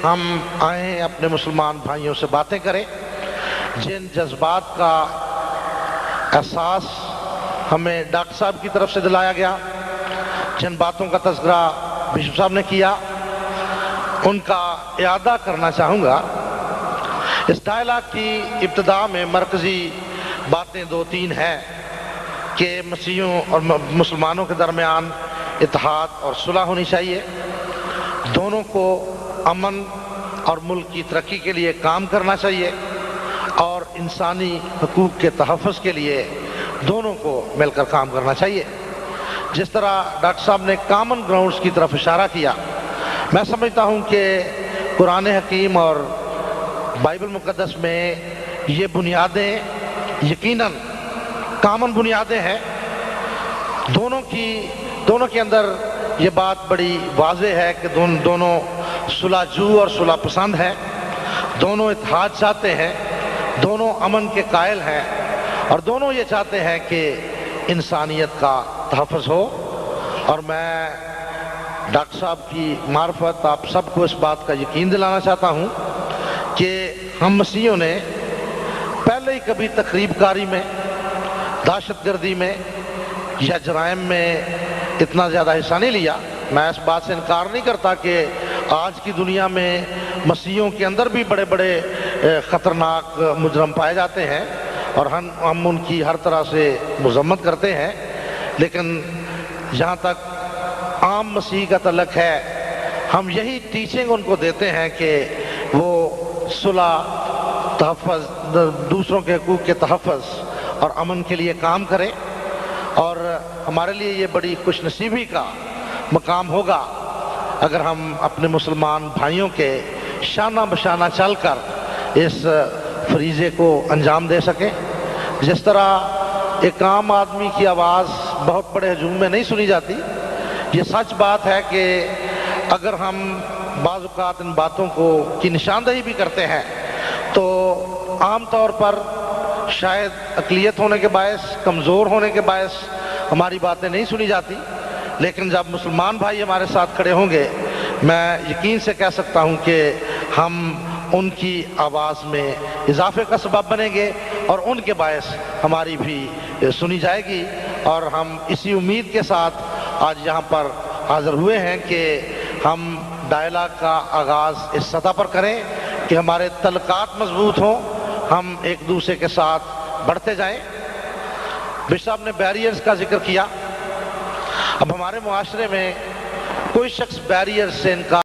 ہم آئیں اپنے مسلمان بھائیوں سے باتیں کریں۔ جن جذبات کا احساس ہمیں ڈاکٹر صاحب کی طرف سے دلایا گیا، جن باتوں کا تذکرہ بشپ صاحب نے کیا، ان کا اعادہ کرنا چاہوں گا۔ اس ڈائلاگ کی ابتدا میں مرکزی باتیں دو تین ہیں کہ مسیحیوں اور مسلمانوں کے درمیان اتحاد اور صلح ہونی چاہیے، دونوں کو امن اور ملک کی ترقی کے لیے کام کرنا چاہیے، اور انسانی حقوق کے تحفظ کے لیے دونوں کو مل کر کام کرنا چاہیے۔ جس طرح ڈاکٹر صاحب نے کامن گراؤنڈز کی طرف اشارہ کیا، میں سمجھتا ہوں کہ قرآن حکیم اور بائبل مقدس میں یہ بنیادیں یقیناً کامن بنیادیں ہیں۔ دونوں کے اندر یہ بات بڑی واضح ہے کہ دونوں صلح جو اور صلح پسند ہیں، دونوں اتحاد چاہتے ہیں، دونوں امن کے قائل ہیں، اور دونوں یہ چاہتے ہیں کہ انسانیت کا تحفظ ہو۔ اور میں ڈاکٹر صاحب کی معرفت آپ سب کو اس بات کا یقین دلانا چاہتا ہوں کہ ہم مسیحیوں نے پہلے ہی کبھی تخریب کاری میں، دہشت گردی میں یا جرائم میں اتنا زیادہ حصہ نہیں لیا۔ میں اس بات سے انکار نہیں کرتا کہ آج کی دنیا میں مسیحیوں کے اندر بھی بڑے بڑے خطرناک مجرم پائے جاتے ہیں، اور ہم ان کی ہر طرح سے مذمت کرتے ہیں، لیکن جہاں تک عام مسیح کا تعلق ہے، ہم یہی ٹیچنگ ان کو دیتے ہیں کہ وہ صلح، تحفظ، دوسروں کے حقوق کے تحفظ اور امن کے لیے کام کریں۔ اور ہمارے لیے یہ بڑی خوش نصیبی کا مقام ہوگا اگر ہم اپنے مسلمان بھائیوں کے شانہ بشانہ چل کر اس فریضے کو انجام دے سکیں۔ جس طرح ایک عام آدمی کی آواز بہت بڑے ہجوم میں نہیں سنی جاتی، یہ سچ بات ہے کہ اگر ہم بعض اوقات ان باتوں کی نشاندہی بھی کرتے ہیں تو عام طور پر شاید اقلیت ہونے کے باعث، کمزور ہونے کے باعث ہماری باتیں نہیں سنی جاتی، لیکن جب مسلمان بھائی ہمارے ساتھ کھڑے ہوں گے، میں یقین سے کہہ سکتا ہوں کہ ہم ان کی آواز میں اضافے کا سبب بنیں گے، اور ان کے باعث ہماری بھی سنی جائے گی۔ اور ہم اسی امید کے ساتھ آج یہاں پر حاضر ہوئے ہیں کہ ہم ڈائلاگ کا آغاز اس سطح پر کریں کہ ہمارے تعلقات مضبوط ہوں، ہم ایک دوسرے کے ساتھ بڑھتے جائیں۔ بشپ صاحب نے بیریئرز کا ذکر کیا، اب ہمارے معاشرے میں کوئی شخص بیریئر سے انکار